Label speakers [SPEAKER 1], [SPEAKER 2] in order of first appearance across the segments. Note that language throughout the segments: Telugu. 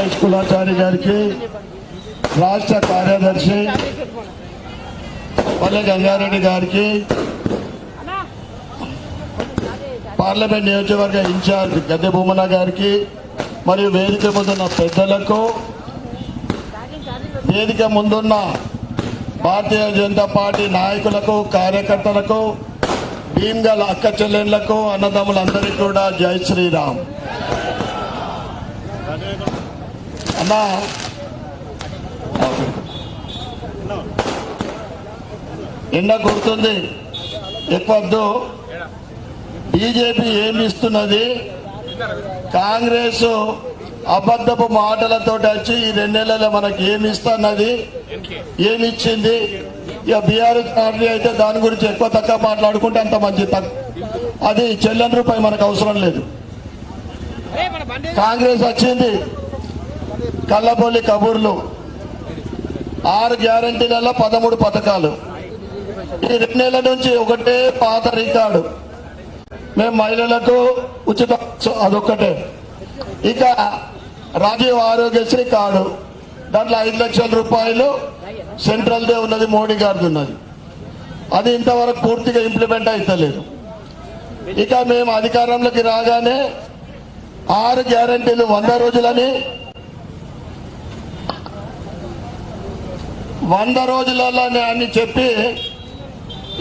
[SPEAKER 1] మహేష్ కులాచారి గారికి, రాష్ట్ర కార్యదర్శి పల్లె గంగారెడ్డి గారికి, పార్లమెంట్ నియోజకవర్గ ఇన్ఛార్జ్ గద్దె భూమన్న గారికి, మరియు వేదిక ముందున్న పెద్దలకు, వేదిక ముందున్న భారతీయ జనతా పార్టీ నాయకులకు, కార్యకర్తలకు, భీమ్గల్ అక్క చెల్లెళ్లకు, అన్నదమ్ములందరికీ కూడా జై శ్రీరామ్. అన్నా ఎండ కొడుతుంది, ఎక్కువద్దు. బీజేపీ ఏమి ఇస్తున్నది? కాంగ్రెస్ అబద్ధపు మాటలతో వచ్చి ఈ 2 నెలల్లో మనకి ఏమి ఇస్తున్నది, ఏమి ఇచ్చింది? ఇక బీఆర్ఎస్ పార్టీ అయితే దాని గురించి ఎక్కువ తక్కువ మాట్లాడుకుంటే అంత మంచి. అది చెల్లెని రూపాయి మనకు అవసరం లేదు. కాంగ్రెస్ వచ్చింది కళ్ళబొల్లి కబూర్లు, 6 గ్యారంటీలలో 13 పథకాలు. ఈ 2 నెలల నుంచి ఒకటే పాత రికార్డు. మేము మహిళలకు ఉచిత, అదొక్కటే. ఇక రాజీవ్ ఆరోగ్యశ్రీ కార్డు, దాంట్లో 5 లక్షల రూపాయలు సెంట్రల్దే ఉన్నది, మోడీ గారిది ఉన్నది. అది ఇంతవరకు పూర్తిగా ఇంప్లిమెంట్ అవుతలేదు. ఇక మేము అధికారంలోకి రాగానే 6 గ్యారంటీలు 100 రోజులని, 100 రోజులలోనే అని చెప్పి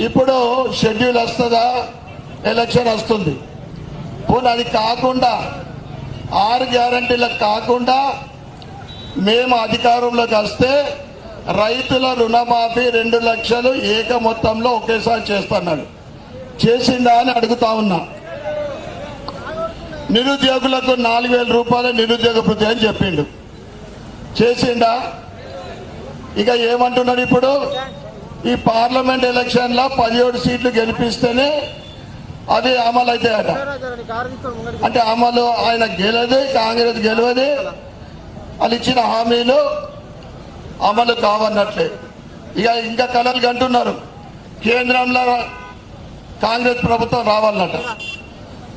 [SPEAKER 1] ఇప్పుడు షెడ్యూల్ వస్తుందా, ఎలక్షన్ వస్తుంది. పోనీ అది కాకుండా 6 గ్యారంటీలకు కాకుండా మేము అధికారంలోకి వస్తే రైతుల రుణమాఫీ 2 లక్షలు ఏక మొత్తంలో ఒకేసారి చేస్తున్నాడు. చేసిందా అని అడుగుతా ఉన్నా. నిరుద్యోగులకు 4,000 రూపాయల నిరుద్యోగ భృతి అని చెప్పిండు. చేసిండా? ఇక ఏమంటున్నాడు ఇప్పుడు? ఈ పార్లమెంట్ ఎలక్షన్ లో 17 సీట్లు గెలిపిస్తేనే అది అమలు అవుతాయట. అంటే అమలు ఆయన గెలది, కాంగ్రెస్ గెలవది, వాళ్ళు ఇచ్చిన హామీలు అమలు కావన్నట్లే. ఇక ఇంకా కలలు కంటున్నారు కేంద్రంలో కాంగ్రెస్ ప్రభుత్వం రావాలన్నట.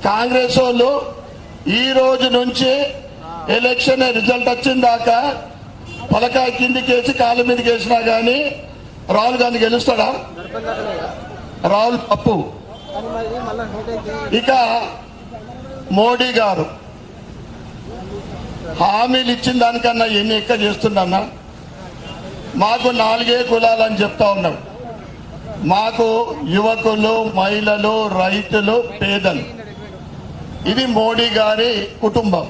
[SPEAKER 1] కాంగ్రెస్ వాళ్ళు ఈ రోజు నుంచి ఎలక్షన్ రిజల్ట్ వచ్చిన దాకా పలకాయ కిందికేసి కాళ్ళ మీదకి వేసినా కానీ రాహుల్ గాంధీ గెలుస్తాడా? రాహుల్ పప్పు. ఇక మోడీ గారు హామీలు ఇచ్చిన దానికన్నా ఎన్ని ఎక్కువ చేస్తున్నా? మాకు 4 కులాలని చెప్తా ఉన్నాడు. మాకు యువకులు, మహిళలు, రైతులు, పేదలు. ఇది మోడీ గారి కుటుంబం.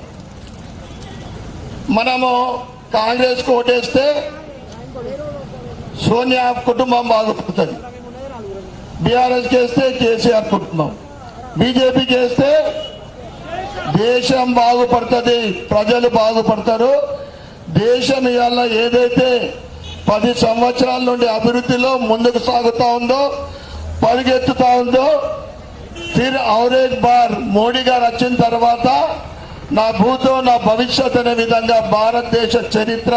[SPEAKER 1] మనము కాంగ్రెస్ ఓటేస్తే సోనియా కుటుంబం బాగుపడుతుంది, బీఆర్ఎస్ చేస్తే కేసీఆర్ కుటుంబం, బీజేపీ చేస్తే దేశం బాగుపడుతుంది, ప్రజలు బాగుపడతారు. దేశం ఇవాళ ఏదైతే 10 సంవత్సరాల నుండి అభివృద్ధిలో ముందుకు సాగుతా ఉందో, పరిగెత్తుతా ఉందో, ఫిర్ ఔరేక్ బార్ మోడీ గారు వచ్చిన తర్వాత నా భూతో నా భవిష్యత్ అనే విధంగా భారతదేశ చరిత్ర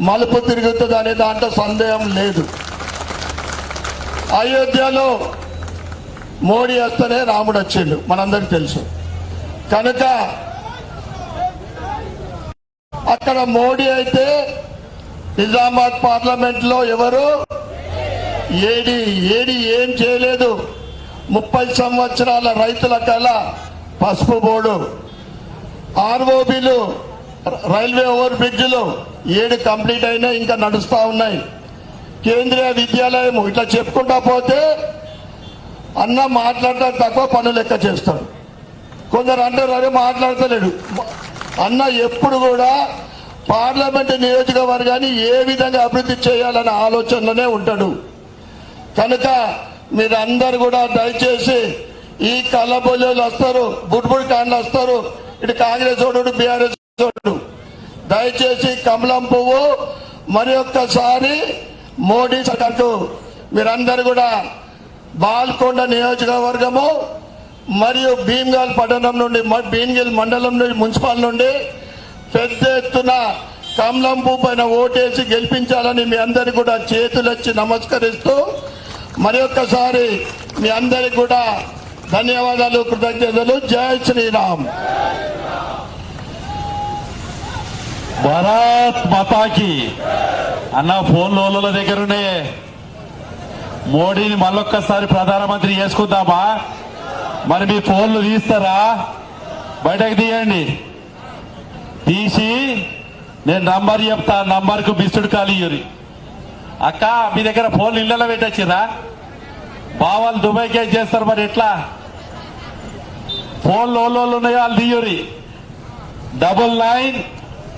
[SPEAKER 1] మలుపు తిరుగుతుంది అనే దాంట్లో సందేహం లేదు. అయోధ్యలో మోడీ వస్తేనే రాముడు వచ్చిండు, మనందరికి తెలుసు. కనుక అక్కడ మోడీ అయితే నిజామాబాద్ పార్లమెంట్ లో ఎవరు? ఏడి ఏం చేయలేదు. 30 సంవత్సరాల రైతుల కళ పసుపు బోర్డు, ఆర్ఓబీలు, రైల్వే ఓవర్ బ్రిడ్జ్లు 7 కంప్లీట్ అయినాయి, ఇంకా నడుస్తూ ఉన్నాయి. కేంద్రీయ విద్యాలయం, ఇట్లా చెప్పుకుంటా పోతే అన్న మాట్లాడటం తక్కువ, పనులు లెక్క చేస్తాడు. కొందరు అంటారు అరే మాట్లాడతలేడు. అన్న ఎప్పుడు కూడా పార్లమెంటు నియోజకవర్గాన్ని ఏ విధంగా అభివృద్ధి చేయాలనే ఆలోచనలోనే ఉంటాడు. కనుక మీరందరూ కూడా దయచేసి ఈ కళ్ళబొల్లు వస్తారు, బుడ్బుడి కాండ్లు వస్తారు, ఇటు కాంగ్రెస్ ఓడు, బీఆర్ఎస్ ఓడు, దయచేసి కమలం పువ్వు మరి ఒక్కసారి మోడీ సగటు మీరందరూ కూడా బాల్కొండ నియోజకవర్గము మరియు భీమ్గల్ పట్టణం నుండి, భీమ్గల్ మండలం నుండి, మున్సిపల్ నుండి పెద్ద ఎత్తున కమలం పువ్వు పైన ఓటేసి గెలిపించాలని మీ అందరికి కూడా చేతులెత్తి నమస్కరిస్తూ మరి ఒక్కసారి మీ అందరికి కూడా ధన్యవాదాలు, కృతజ్ఞతలు. జై శ్రీరామ్.
[SPEAKER 2] భారత్ మాతాకి అన్న ఫోన్ల దగ్గరునే మోడీని మళ్ళొక్కసారి ప్రధానమంత్రి చేసుకుందామా? మరి మీ ఫోన్లు తీస్తారా? బయటకు తీయండి. తీసి నేను నంబర్ చెప్తా, నంబర్కు మిస్డ్ కాల్ ఇయ్యరు. అక్క మీ దగ్గర ఫోన్లు ఇళ్లలో పెట్టొచ్చిరా? బావాలు దుబాయ్కే చేస్తారు, మరి ఎట్లా? ఫోన్లు ఓళ్ళు ఉన్నాయో వాళ్ళు తీయరి. 99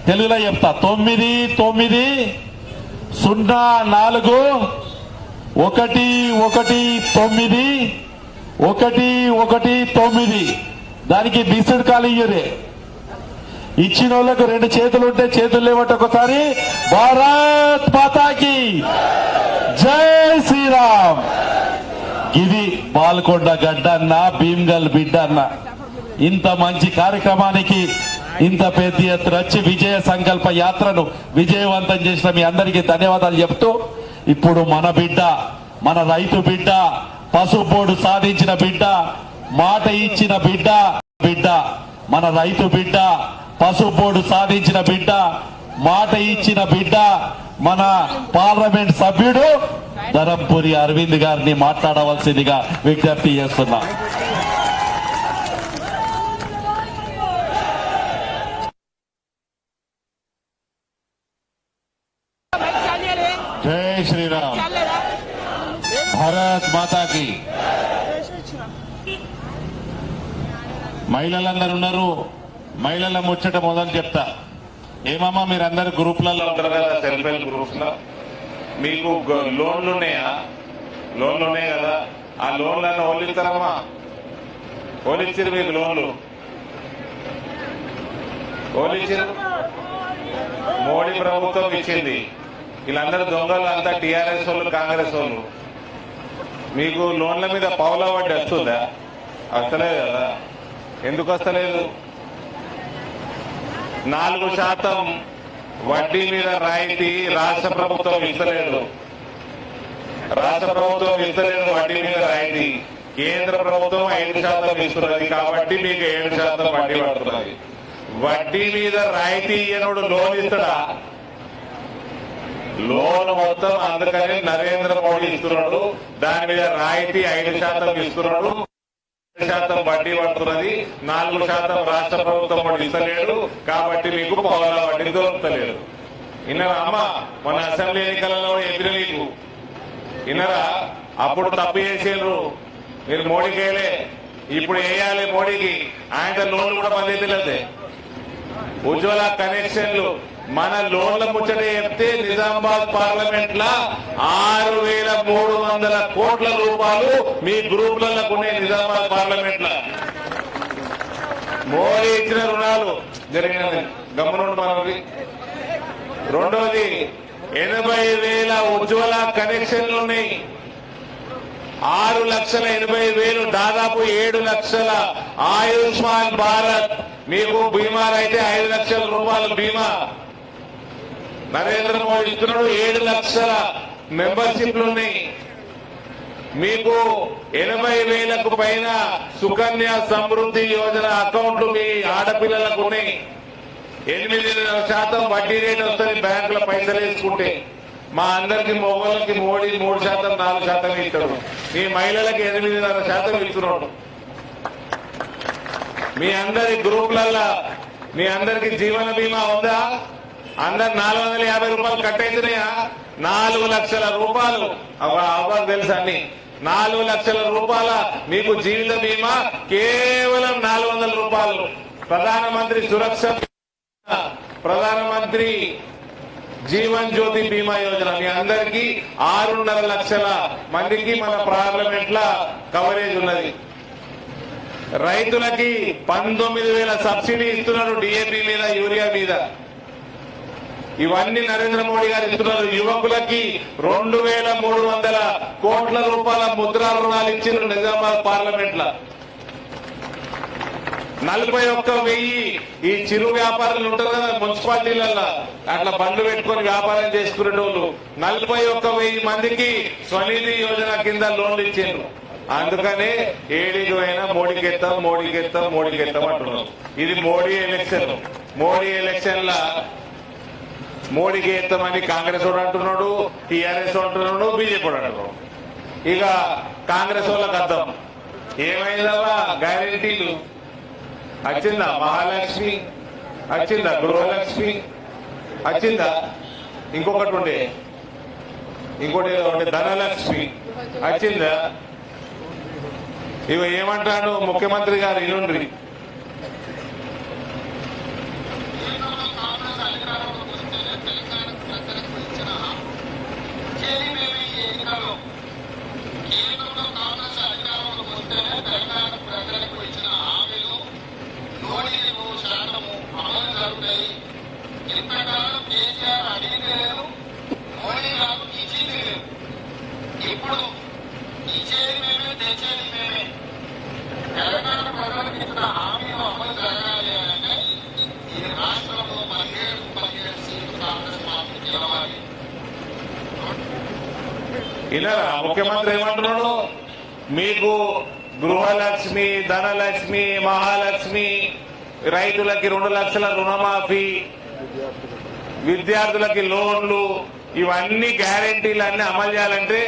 [SPEAKER 2] తెలుగులో చెప్తా 9904119119 దానికి మిస్డ్ కాల్ ఇయ్యరే. ఇచ్చిన వాళ్ళకు 2 చేతులు ఉంటే చేతులు లేవట. ఒకసారి భారత్ మాతాకి జై శ్రీరామ్. ఇది బాల్కొండ గడ్డ అన్న, భీమ్గల్ బిడ్డ అన్న. ఇంత మంచి కార్యక్రమానికి ఇంత పెద్ద ఎత్తున వచ్చి విజయ సంకల్ప యాత్రను విజయవంతం చేసిన మీ అందరికీ ధన్యవాదాలు చెప్తూ, ఇప్పుడు మన బిడ్డ, మన రైతు బిడ్డ, పసుపోడు సాధించిన బిడ్డ, మాట ఇచ్చిన బిడ్డ, మన రైతు బిడ్డ, పసుపోడు సాధించిన బిడ్డ, మాట ఇచ్చిన బిడ్డ, మన పార్లమెంట్ సభ్యుడు ధరంపురి అరవింద్ గారిని మాట్లాడవలసిందిగా విజ్ఞప్తి చేస్తున్నా. జై శ్రీరామ్. భారత్ మాతాకి. మహిళలందరూ ఉన్నారు. మహిళల ముచ్చట మొదలు చెప్తా. ఏమమ్మా మీరందరూ గ్రూప్లలో ఉంటారు కదా, సెల్ఫ్ హెల్ప్ గ్రూప్స్ లో మీకు లోన్లు ఉన్నాయా? లోన్లు ఉన్నాయి కదా, ఆ లోన్లను ఓలిస్తారమ్మా? ఓలిచ్చారు మీకు లోన్లు? ఓలిచ్చారు. మోడీ ప్రభుత్వం ఇచ్చింది. వీళ్ళందరూ దొంగలు అంతా టీఆర్ఎస్ వాళ్ళు, కాంగ్రెస్ వాళ్ళు. మీకు లోన్ల మీద పావులా వడ్డీ వస్తుందా? వస్తలేదు కదా. ఎందుకు వస్తలేదు? 4% వడ్డీ మీద రాయితీ రాష్ట్ర ప్రభుత్వం ఇస్తలేదు. రాష్ట్ర ప్రభుత్వం ఇస్తలేదు వడ్డీ మీద రాయితీ. కేంద్ర ప్రభుత్వం 5% ఇస్తున్నది కాబట్టి మీకు 7% వడ్డీ పడుతున్నది. వడ్డీ మీద రాయితీ ఇయ్యనుడు లోన్ ఇస్తాడా? లోన్ మొత్తం అందుకని నరేంద్ర మోడీ ఇస్తున్నాడు. దాని మీద రాయితీ 5% ఇస్తున్నాడు. 7% వడ్డీ పడుతున్నది. 4% రాష్ట్ర ప్రభుత్వం వాడు ఇస్తలేడు. కాబట్టి మీకు పౌల వడ్డీ దొరుకుతలేదు. ఇన్నరా అమ్మ? మన అసెంబ్లీ ఎన్నికలలో ఎదురు మీకు ఇన్నరా? అప్పుడు తప్పు చేసేరు మీరు. మోడీకి వేయలే, ఇప్పుడు వేయాలి మోడీకి. ఆయన లోన్లు కూడా బంద్ అయితే ఉజ్వల కనెక్షన్లు. మన లోన్ల ముచ్చట చెప్తే నిజామాబాద్ పార్లమెంట్ లా 6,300 కోట్ల రూపాయలు మీ గ్రూపులకు ఉన్నాయి. నిజామాబాద్ పార్లమెంట్ లా మోడీ ఇచ్చిన రుణాలు జరిగినది గమనండి మనది. రెండోది 80,000 ఉజ్వల కనెక్షన్లు ఉన్నాయి. 6,80,000, దాదాపు 7 లక్షల ఆయుష్మాన్ భారత్. మీకు బీమా అయితే 5 లక్షల రూపాయల బీమా నరేంద్ర మోడీ ఇస్తున్నాడు. 7 లక్షల మెంబర్షిప్లు ఉన్నాయి. మీకు 80,000కు పైన సుకన్య సమృద్ధి యోజన అకౌంట్లు మీ ఆడపిల్లలకు ఉన్నాయి. 8% వడ్డీ రేట్ వస్తుంది బ్యాంకుల పైసలు వేసుకుంటే. మా అందరికి మొగోళ్ళకి మోడీ 3%, 4% ఇస్తాడు. మీ మహిళలకి 8.5% ఇస్తున్నాడు. మీ అందరి గ్రూపులల్లో మీ అందరికి జీవన బీమా ఉందా? అందరు 450 రూపాయలు కట్టేసినాయా? 4 లక్షల రూపాయలు అవ్వదు తెలుసు అన్ని. 4 లక్షల రూపాయల మీకు జీవిత బీమా కేవలం 400 రూపాయలు. ప్రధానమంత్రి సురక్ష, ప్రధానమంత్రి జీవన్ జ్యోతి బీమా యోజన మీ అందరికీ 6.5 లక్షల మందికి మన పార్లమెంట్ లా కవరేజ్ ఉన్నది. రైతులకి 19,000 సబ్సిడీ ఇస్తున్నారు డిఏపి మీద, యూరియా మీద. ఇవన్నీ నరేంద్ర మోడీ గారు ఇస్తున్నారు. యువకులకి 2,300 కోట్ల రూపాయల ముద్రా రుణాలు ఇచ్చిన నిజామాబాద్ పార్లమెంట్ లా. 41,000 ఈ చిరు వ్యాపారులు ఉంటారు కదా మున్సిపాలిటీలలో, అట్లా బండ్లు పెట్టుకుని వ్యాపారం చేసుకునేటోళ్ళు 41,000 మందికి స్వనిధి యోజన కింద లోన్లు ఇచ్చారు. అందుకనే ఏడికి పోయినా మోడీకి ఎత్తాం, మోడీకి ఎత్తాం, మోడీకి ఎత్తాం అంటున్నారు. ఇది మోడీ ఎలక్షన్. మోడీ ఎలక్షన్ లా
[SPEAKER 3] మోడీకి ఎత్తమని కాంగ్రెస్ వాడు అంటున్నాడు, టీఆర్ఎస్ అంటున్నాడు, బీజేపీ వాడు అంటున్నాడు. ఇక కాంగ్రెస్ వాళ్ళకి అర్థం ఏమైందవా, గ్యారెంటీలు వచ్చిందా, మహాలక్ష్మి వచ్చిందా, గృహలక్ష్మి వచ్చిందా, ఇంకొకటి ఉండే ధనలక్ష్మి వచ్చిందా. ఇవి ఏమంటాడు ముఖ్యమంత్రి గారు, ఇనుండ్రి.
[SPEAKER 4] ఇప్పుడు ఇచ్చేది మేమే, తెచ్చేది మేమే. తెలంగాణ ప్రజలకు ఇచ్చిన హామీలు అమలు జరగాలి అంటే ఈ రాష్ట్రంలో 17 సీట్లు కాంగ్రెస్ పార్టీ గెలవాలి.
[SPEAKER 3] ఇలా ముఖ్యమంత్రి ఏమంటున్నాడు, మీకు గృహలక్ష్మి, ధనలక్ష్మి, మహాలక్ష్మి, రైతులకి 2 లక్షల రుణమాఫీ, విద్యార్థులకి లోన్లు, ఇవన్నీ గ్యారెంటీలన్నీ అమలు చేయాలంటే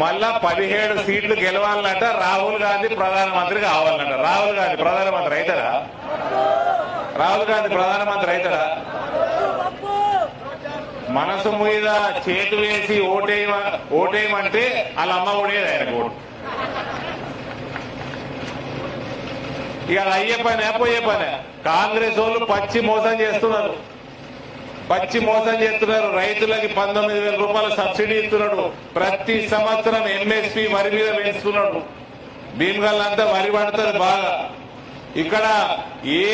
[SPEAKER 3] మళ్ళా 17 సీట్లు గెలవాలంట. రాహుల్ గాంధీ ప్రధానమంత్రి కావాలంట. రాహుల్ గాంధీ ప్రధానమంత్రి అవుతారా? రాహుల్ గాంధీ ప్రధానమంత్రి అవుతారా? మనసు మీద చేతు వేసి ఓటేయమంటే వాళ్ళ అమ్మ ఓడేది ఆయన ఓటు. ఇక అది అయ్యే పని పోయే పని. కాంగ్రెస్ వాళ్ళు పచ్చి మోసం చేస్తున్నారు. రైతులకి 19,000 రూపాయల సబ్సిడీ ఇస్తున్నాడు. ప్రతి సంవత్సరం ఎంఎస్పీ వరి మీద పెంచుతున్నాడు. భీమగల్లంతా వరి పడుతుంది బాగా. ఇక్కడ ఏ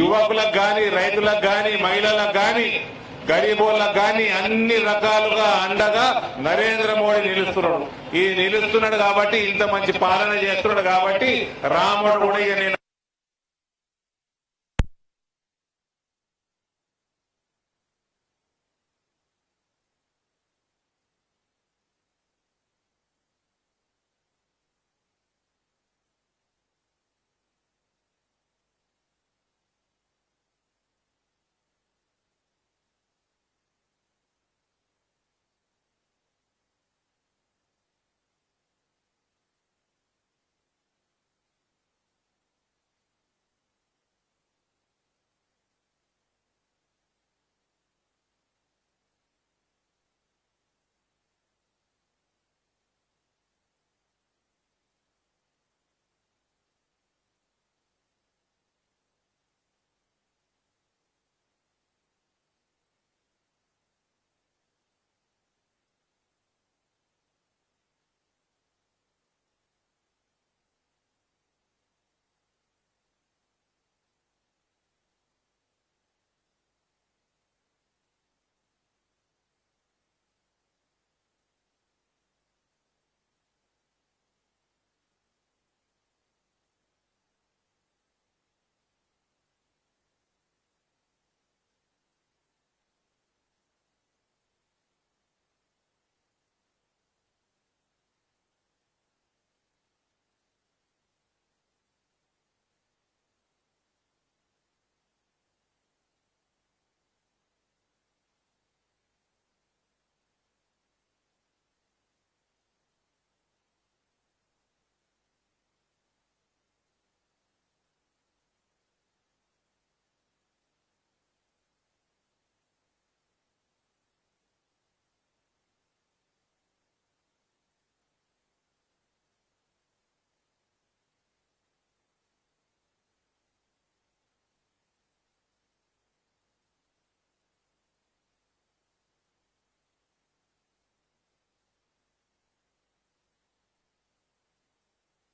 [SPEAKER 3] యువకులకు గాని, రైతులకు గాని, మహిళలకు గాని, గరీబోళ్ళకు గాని అన్ని రకాలుగా అండగా నరేంద్ర మోడీ నిలుస్తున్నాడు. ఈ నిలుస్తున్నాడు కాబట్టి, ఇంత మంచి పాలన చేస్తున్నాడు కాబట్టి రాముడు కూడా ఇక నేను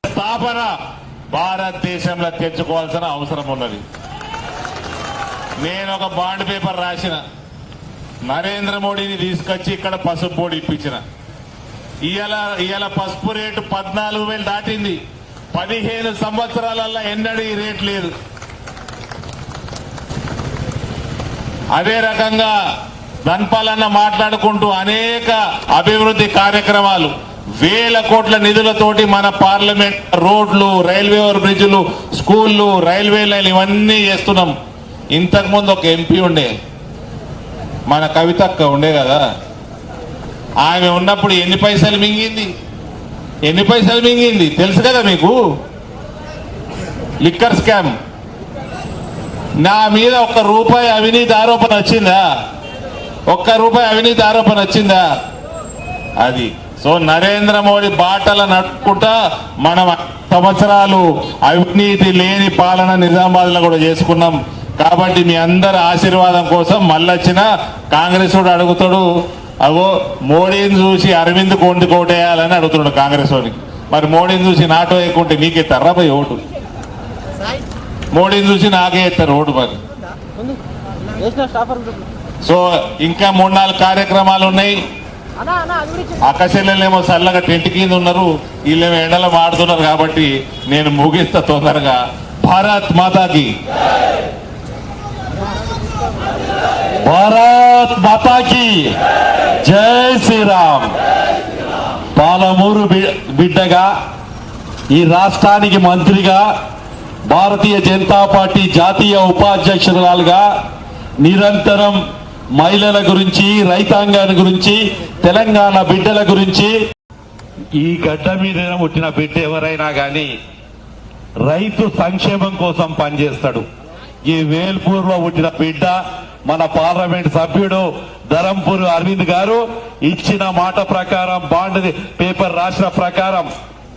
[SPEAKER 2] స్థాపన భారతదేశంలో తెచ్చుకోవాల్సిన అవసరం ఉన్నది. నేను ఒక బాండ్ పేపర్ రాసిన, నరేంద్ర మోడీని తీసుకొచ్చి ఇక్కడ పసుపు బోర్డు ఇప్పించిన. ఇవాళ పసుపు రేటు 14,000 దాటింది. 15 సంవత్సరాలలో ఎన్నడూ ఈ రేట్ లేదు. అదే రకంగా ధన్పాలన్న మాట్లాడుకుంటూ అనేక అభివృద్ధి కార్యక్రమాలు, వేల కోట్ల నిధులతోటి మన పార్లమెంట్ రోడ్లు, రైల్వే ఓవర్ బ్రిడ్జ్లు, స్కూళ్లు, రైల్వే లైన్ ఇవన్నీ చేస్తున్నాం. ఇంతకుముందు ఒక ఎంపీ ఉండే,
[SPEAKER 3] మన కవితక్క ఉండే కదా, ఆమె ఉన్నప్పుడు ఎన్ని పైసలు మింగింది తెలుసు కదా మీకు. లిక్కర్ స్కామ్, నా మీద ₹1 అవినీతి ఆరోపణ వచ్చిందా? ₹1 వచ్చిందా? అది సో నరేంద్ర మోడీ బాటల నడుపుకుంటా మనం సంవత్సరాలు అవినీతి లేని పాలన నిజామాబాద్ లో కూడా చేసుకున్నాం. కాబట్టి మీ అందరి ఆశీర్వాదం కోసం మళ్ళొచ్చిన కాంగ్రెస్ వాడు అడుగుతాడు, అగో మోడీని చూసి అరవింద్ కొండి కోటేయాలని అడుగుతున్నాడు కాంగ్రెస్ వాడికి. మరి మోడీని చూసి నాటో వేయకుంటే నీకే తర్రపై ఓటు, మోడీని చూసి నాకే ఎత్తారు ఓటు. మరి సో ఇంకా 3-4 కార్యక్రమాలు ఉన్నాయి. అక్కచెల్లెలేమో చల్లగా టెంట్ కింద ఉన్నారు, వీళ్ళేమో ఎండలో మాడుతున్నారు. కాబట్టి నేను ముగిస్తా తొందరగా. భారత్ మాతాకి, భారత్ మాతాకి జై శ్రీరామ్. పాలమూరు బిడ్డగా, ఈ రాష్ట్రానికి మంత్రిగా, భారతీయ జనతా పార్టీ జాతీయ ఉపాధ్యక్షురాలుగా నిరంతరం మహిళల గురించి, రైతాంగాన్ని గురించి, తెలంగాణ బిడ్డల గురించి, ఈ గడ్డ మీద పుట్టిన బిడ్డ ఎవరైనా కానీ రైతు సంక్షేమం కోసం పనిచేస్తాడు. ఈ వేల్పూర్ లో పుట్టిన బిడ్డ మన పార్లమెంట్ సభ్యుడు ధరంపూర్ అరవింద్ గారు ఇచ్చిన మాట ప్రకారం, బాండ్ పేపర్ రాసిన ప్రకారం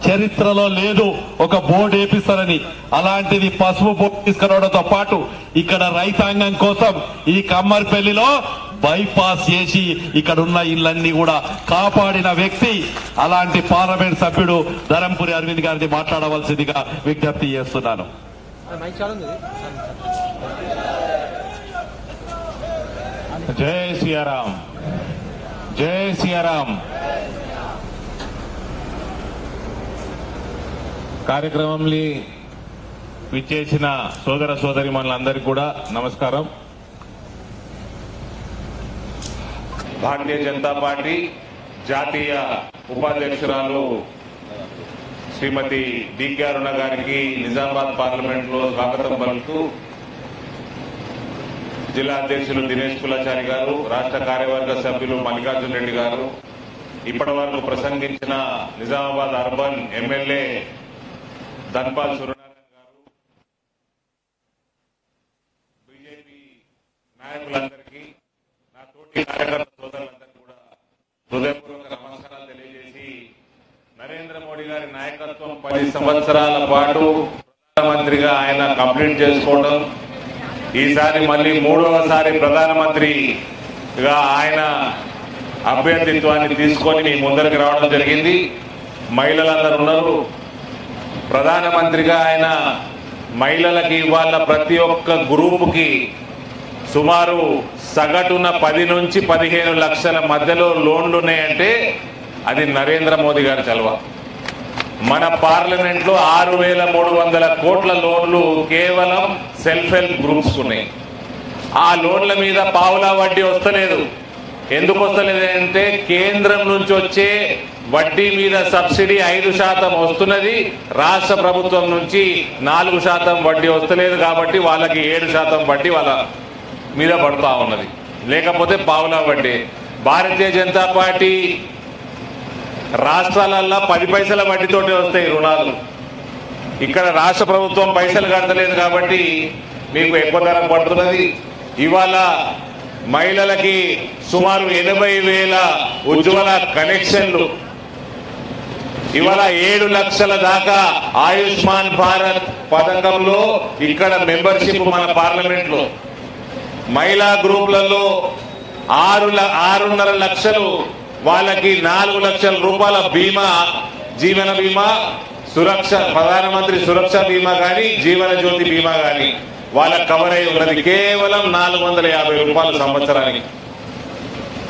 [SPEAKER 3] చరిత్రలో లేదు ఒక బోర్డు వేపిస్తారని. అలాంటిది పసుపు బోర్డు తీసుకురావడంతో పాటు ఇక్కడ రైతాంగం కోసం ఈ కమ్మర్పల్లిలో బైపాస్ చేసి ఇక్కడ ఉన్న ఇళ్లన్నీ కూడా కాపాడిన వ్యక్తి. అలాంటి పార్లమెంట్ సభ్యుడు ధరంపూరి అరవింద్ గారిని మాట్లాడవలసిందిగా విజ్ఞప్తి చేస్తున్నాను. జై సియారాం, జై సియారాం. కార్యక్రమంలో విచ్చేసిన సోదర సోదరీమణులందరికీ కూడా నమస్కారం. భారతీయ జనతా పార్టీ జాతీయ ఉపాధ్యక్షురాలు శ్రీమతి డికే అరుణ గారికి నిజామాబాద్ పార్లమెంట్ లో స్వాగతం పలుకుతూ, జిల్లా అధ్యక్షులు దినేష్ కులాచారి గారు, రాష్ట్ర కార్యవర్గ సభ్యులు మల్లికార్జున రెడ్డి గారు, ఇప్పటి వరకు ప్రసంగించిన నిజామాబాద్ అర్బన్ ఎమ్మెల్యే ధన్పాల్ సూర్యనారాయణ గారు, బీజేపీ నాయకులందరికీ, నా తోటి కార్యకర్త సోదరులందరికీ కూడా హృదయపూర్వక నమస్కారాలు తెలియజేసి, నరేంద్ర మోడీ గారి నాయకత్వం 10 సంవత్సరాల పాటు ప్రధానమంత్రిగా ఆయన కంప్లీట్ చేసుకోవడం, ఈసారి మళ్ళీ 3వసారి ప్రధానమంత్రిగా ఆయన అభ్యర్థిత్వాన్ని తీసుకొని మీ ముందరికి రావడం జరిగింది. మహిళలందరూ ఉన్నారు. ప్రధానమంత్రిగా ఆయన మహిళలకి ఇవాళ ప్రతి ఒక్క గ్రూపుకి సుమారు సగటున 10 నుంచి 15 లక్షల మధ్యలో లోన్లు ఉన్నాయంటే అది నరేంద్ర మోదీ గారి చలవ. మన పార్లమెంట్ లో 6,300 కోట్ల లోన్లు కేవలం సెల్ఫ్ హెల్ప్ గ్రూప్స్ ఉన్నాయి. ఆ లోన్ల మీద పావులా వడ్డీ వస్తలేదు. ఎందుకు వస్తలేదంటే కేంద్రం నుంచి వచ్చే వడ్డీ మీద సబ్సిడీ 5% వస్తున్నది, రాష్ట్ర ప్రభుత్వం నుంచి 4% వడ్డీ వస్తలేదు. కాబట్టి వాళ్ళకి 7% వడ్డీ వాళ్ళ మీద పడుతూ ఉన్నది, లేకపోతే పావులా వడ్డీ. భారతీయ జనతా పార్టీ రాష్ట్రాలల్లో 10 పైసల వడ్డీతోటి వస్తాయి రుణాలు. ఇక్కడ రాష్ట్ర ప్రభుత్వం పైసలు కడతలేదు కాబట్టి మీకు ఎక్కువ ధర పడుతున్నది. ఇవాళ మహిళలకి సుమారు 80,000 ఉజ్వల కనెక్షన్లు, ఇవాళ 7 లక్షల దాకా ఆయుష్మాన్ భారత్ పథకంలో ఇక్కడ మెంబర్షిప్ మన పార్లమెంట్ లో. మహిళా గ్రూపులలో 6.5 లక్షలు, వాళ్ళకి 4 లక్షల రూపాయల బీమా, జీవన బీమా, సురక్ష, ప్రధానమంత్రి సురక్ష బీమా కానీ జీవన జ్యోతి బీమా కానీ వాళ్ళకి కవర్ అయి ఉన్నది కేవలం 450 రూపాయలు సంవత్సరానికి.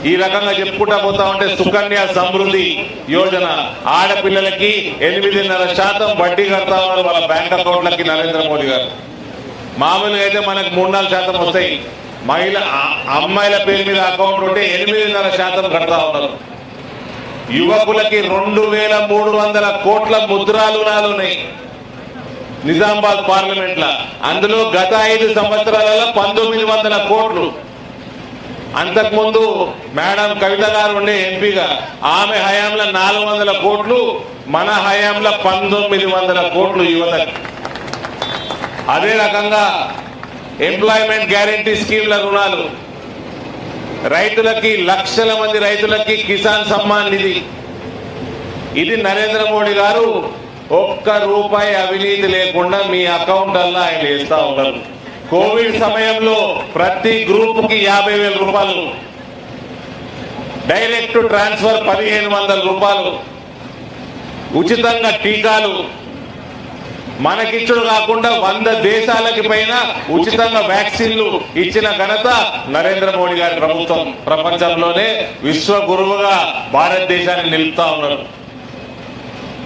[SPEAKER 3] ఈ రకంగా చెప్పుకుంటా పోతా ఉంటే సుకన్య సమృద్ధి యోజన, ఆడపిల్లలకి 8.5% వడ్డీ కడతా ఉన్నారు వాళ్ళ బ్యాంక్ అకౌంట్లకి నరేంద్ర మోడీ గారు. మామూలుగా అయితే మనకు 3-4% వస్తాయి. అమ్మాయిల పేరు మీద అకౌంట్ ఉంటే 8.5% కడతా ఉన్నారు. యువకులకి 2,300 కోట్ల ముద్రా రుణాలు ఉన్నాయి నిజామాబాద్ పార్లమెంట్ లో. అందులో గత 5 సంవత్సరాలలో 1,900 కోట్లు. అంతకుముందు మేడం కవిత గారు ఉండే ఎంపీగా ఆమె హయాంలో 400 కోట్లు, మన హయాంలో 1900 కోట్లు యువతకు. అదే రకంగా ఎంప్లాయ్మెంట్ గ్యారంటీ స్కీమ్ల రుణాలు, రైతులకి లక్షల మంది రైతులకి కిసాన్ సమ్మాన్ నిధి. ఇది నరేంద్ర మోడీ గారు ఒక్క రూపాయి అవినీతి లేకుండా మీ అకౌంట్ అలా ఆయన వేస్తా ఉన్నారు. కోవిడ్ సమయంలో ప్రతి గ్రూప్ కి 50,000 రూపాయలు, డైరెక్ట్ ట్రాన్స్ఫర్ 1,500 రూపాయలు, ఉచితంగా టీకాలు మనకిచ్చుడు కాకుండా 100 దేశాలకి పైన ఉచితంగా వ్యాక్సిన్లు ఇచ్చిన ఘనత నరేంద్ర మోడీ గారి ప్రభుత్వం. ప్రపంచంలోనే విశ్వ గురువుగా భారతదేశాన్ని నిలుపుతా ఉన్నారు.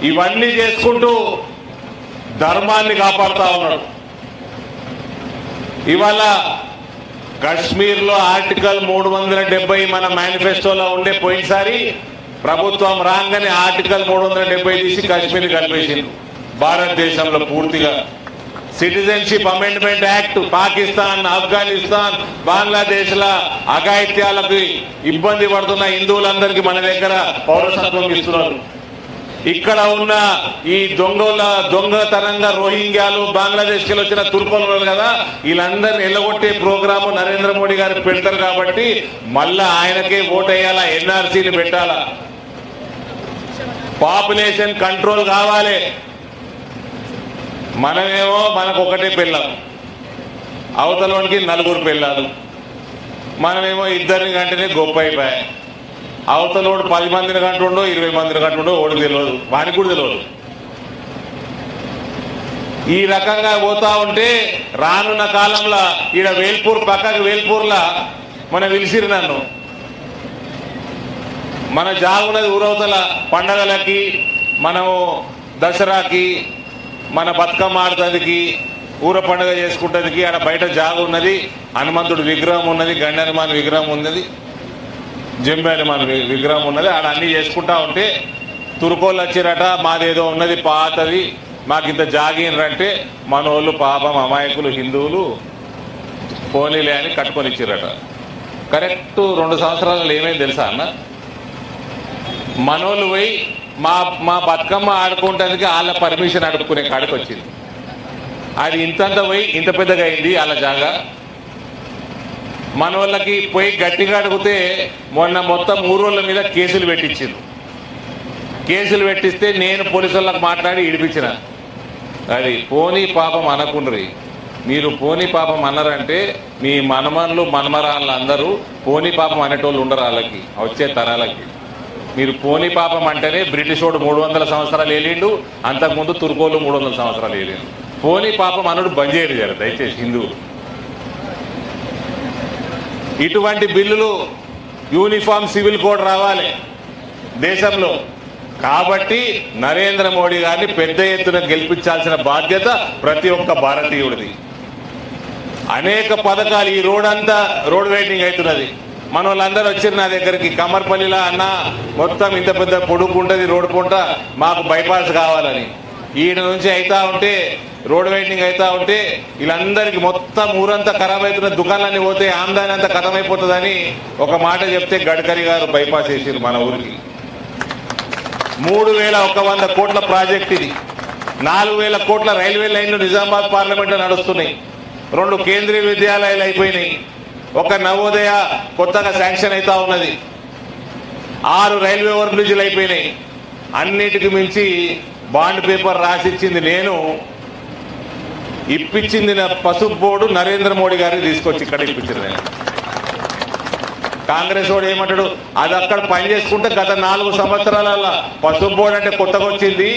[SPEAKER 3] ఇవన్నీ చేసుకుంటూ ధర్మాన్ని కాపాడుతా ఉన్నాడు. ఇవాళ కశ్మీర్ లో ఆర్టికల్ 370 మన మేనిఫెస్టోలో ఉండే, పోయినసారి ప్రభుత్వం రాగానే ఆర్టికల్ 370 తీసి కశ్మీర్ కలిపేసింది. భారతదేశంలో పూర్తిగా citizenship amendment act Pakistan, Afghanistan, Bangladesh ల అఘాయిత్యాలకు ఇబ్బంది పడుతున్న హిందువులందరికీ మన దగ్గర పౌరసత్వం ఇస్తున్నారు. ఇక్కడ ఉన్న ఈ దొంగతనంగా రోహింగ్యాలు, బంగ్లాదేశ్ కి వచ్చిన తుర్కోలు కదా, వీళ్ళందరినీ ఎల్లగొట్టే ప్రోగ్రాము నరేంద్ర మోడీ గారు పెడతారు. కాబట్టి మళ్ళా ఆయనకే ఓటేయాలా, ఎన్ఆర్సీని పెట్టాలా, పాపులేషన్ కంట్రోల్ కావాలి. మనమేమో మనకు ఒకటే పిల్లం, అవతలోనికి 4 పిల్లలు, మనమేమో 2 గంటనే గొప్ప అయిపోయాయి. అవతలోడు 10 మందిని కంటుండో 20 మందిని కంటుండో ఓడికి తెలియదు, వానికి కూడా తెలియదు. ఈ రకంగా పోతా ఉంటే రానున్న కాలంలో ఈడ వేల్పూర్ పక్కకు వేల్పూర్లా మన పిలిచిరు నన్ను, మన జాగున్నది ఊరవతల పండగలకి, మనము దసరాకి, మన బతుకమ్మ ఆడుతుందికి, ఊర పండుగ చేసుకుంటదికి ఆడ బయట జాగు ఉన్నది, హనుమంతుడు విగ్రహం ఉన్నది, గండి హనుమాన్ విగ్రహం ఉన్నది, జంబి హనుమాన్ విగ్రహం ఉన్నది. ఆడ అన్ని చేసుకుంటా ఉంటే తుర్కోళ్ళు వచ్చిరట, మాదేదో ఉన్నది పాతది, మాకు ఇంత జాగినరంటే మన వాళ్ళు పాపం అమాయకులు హిందువులు పోనీలే అని కట్టుకొని ఇచ్చిరట. కరెక్ట్ 2 సంవత్సరాలు ఏమైంది తెలుసా అన్న, మనోళ్ళు పోయి మా బతుకమ్మ ఆడుకుంటానికి వాళ్ళ పర్మిషన్ అడుక్కునే కాడికి వచ్చింది. అది ఇంతంత పోయి ఇంత పెద్దగా అయింది వాళ్ళ జాగా. మన వాళ్ళకి పోయి గట్టిగా అడిగితే మొన్న మొత్తం 3 రోజుల మీద కేసులు పెట్టించింది. కేసులు పెట్టిస్తే నేను పోలీసు వాళ్ళకి మాట్లాడి ఇడిపించిన. అది పోనీ పాపం అనకుండ్రి, మీరు పోనీ పాపం అన్నారంటే మీ మనమన్లు మనమరాళ్ళు అందరూ పోనీ పాపం అనేటోళ్ళు ఉండరు. వాళ్ళకి వచ్చే తరాలకి మీరు పోనీ పాపం అంటేనే బ్రిటిష్ వాడు 300 సంవత్సరాలు ఏలిండు, అంతకుముందు తుర్కోలు 300 సంవత్సరాలు ఏలిండు. పోనీ పాపం అనుడు బంద్ చేయరు జర దయచేసి హిందువులు. ఇటువంటి బిల్లులు, యూనిఫామ్ సివిల్ కోడ్ రావాలి దేశంలో. కాబట్టి నరేంద్ర మోడీ గారిని పెద్ద ఎత్తున గెలిపించాల్సిన బాధ్యత ప్రతి ఒక్క భారతీయుడిది. అనేక పథకాలు, ఈ రోడ్ అంతా రోడ్ వెయిటింగ్ అవుతున్నది. మన వాళ్ళందరూ వచ్చారు నా దగ్గరికి, కమర్పల్లిలో అన్న మొత్తం ఇంత పెద్ద పొడుగుంటుంది రోడ్డు పూట, మాకు బైపాస్ కావాలని. ఈడ నుంచి అవుతా ఉంటే రోడ్ వెయిటింగ్ అవుతా ఉంటే వీళ్ళందరికీ మొత్తం ఊరంతా ఖరాబ్ అవుతున్న, దుకాణాన్ని పోతే ఆమ్దాని అంతా ఖతమైపోతుందని ఒక మాట చెప్తే గడ్కరీ గారు బైపాస్ వేసారు మన ఊరికి. 3,100 కోట్ల ప్రాజెక్ట్ ఇది. 4,000 కోట్ల రైల్వే లైన్లు నిజామాబాద్ పార్లమెంట్లో నడుస్తున్నాయి. 2 కేంద్రీయ విద్యాలయాలు అయిపోయినాయి. ఒక నవోదయ కొత్తగా శాంక్షన్ అవుతా ఉన్నది. 6 రైల్వే ఓవర్ బ్రిడ్జ్లు అయిపోయినాయి. అన్నిటికి మించి బాండ్ పేపర్ రాసిచ్చింది నేను, ఇప్పించింది నా పసుపు బోర్డు నరేంద్ర మోడీ గారికి తీసుకొచ్చి ఇక్కడ ఇప్పించింది నేను. కాంగ్రెస్ వాడు ఏమంటాడు, అది అక్కడ పని చేసుకుంటే గత 4 సంవత్సరాల పసుపు బోర్డు అంటే కొత్తగా వచ్చింది,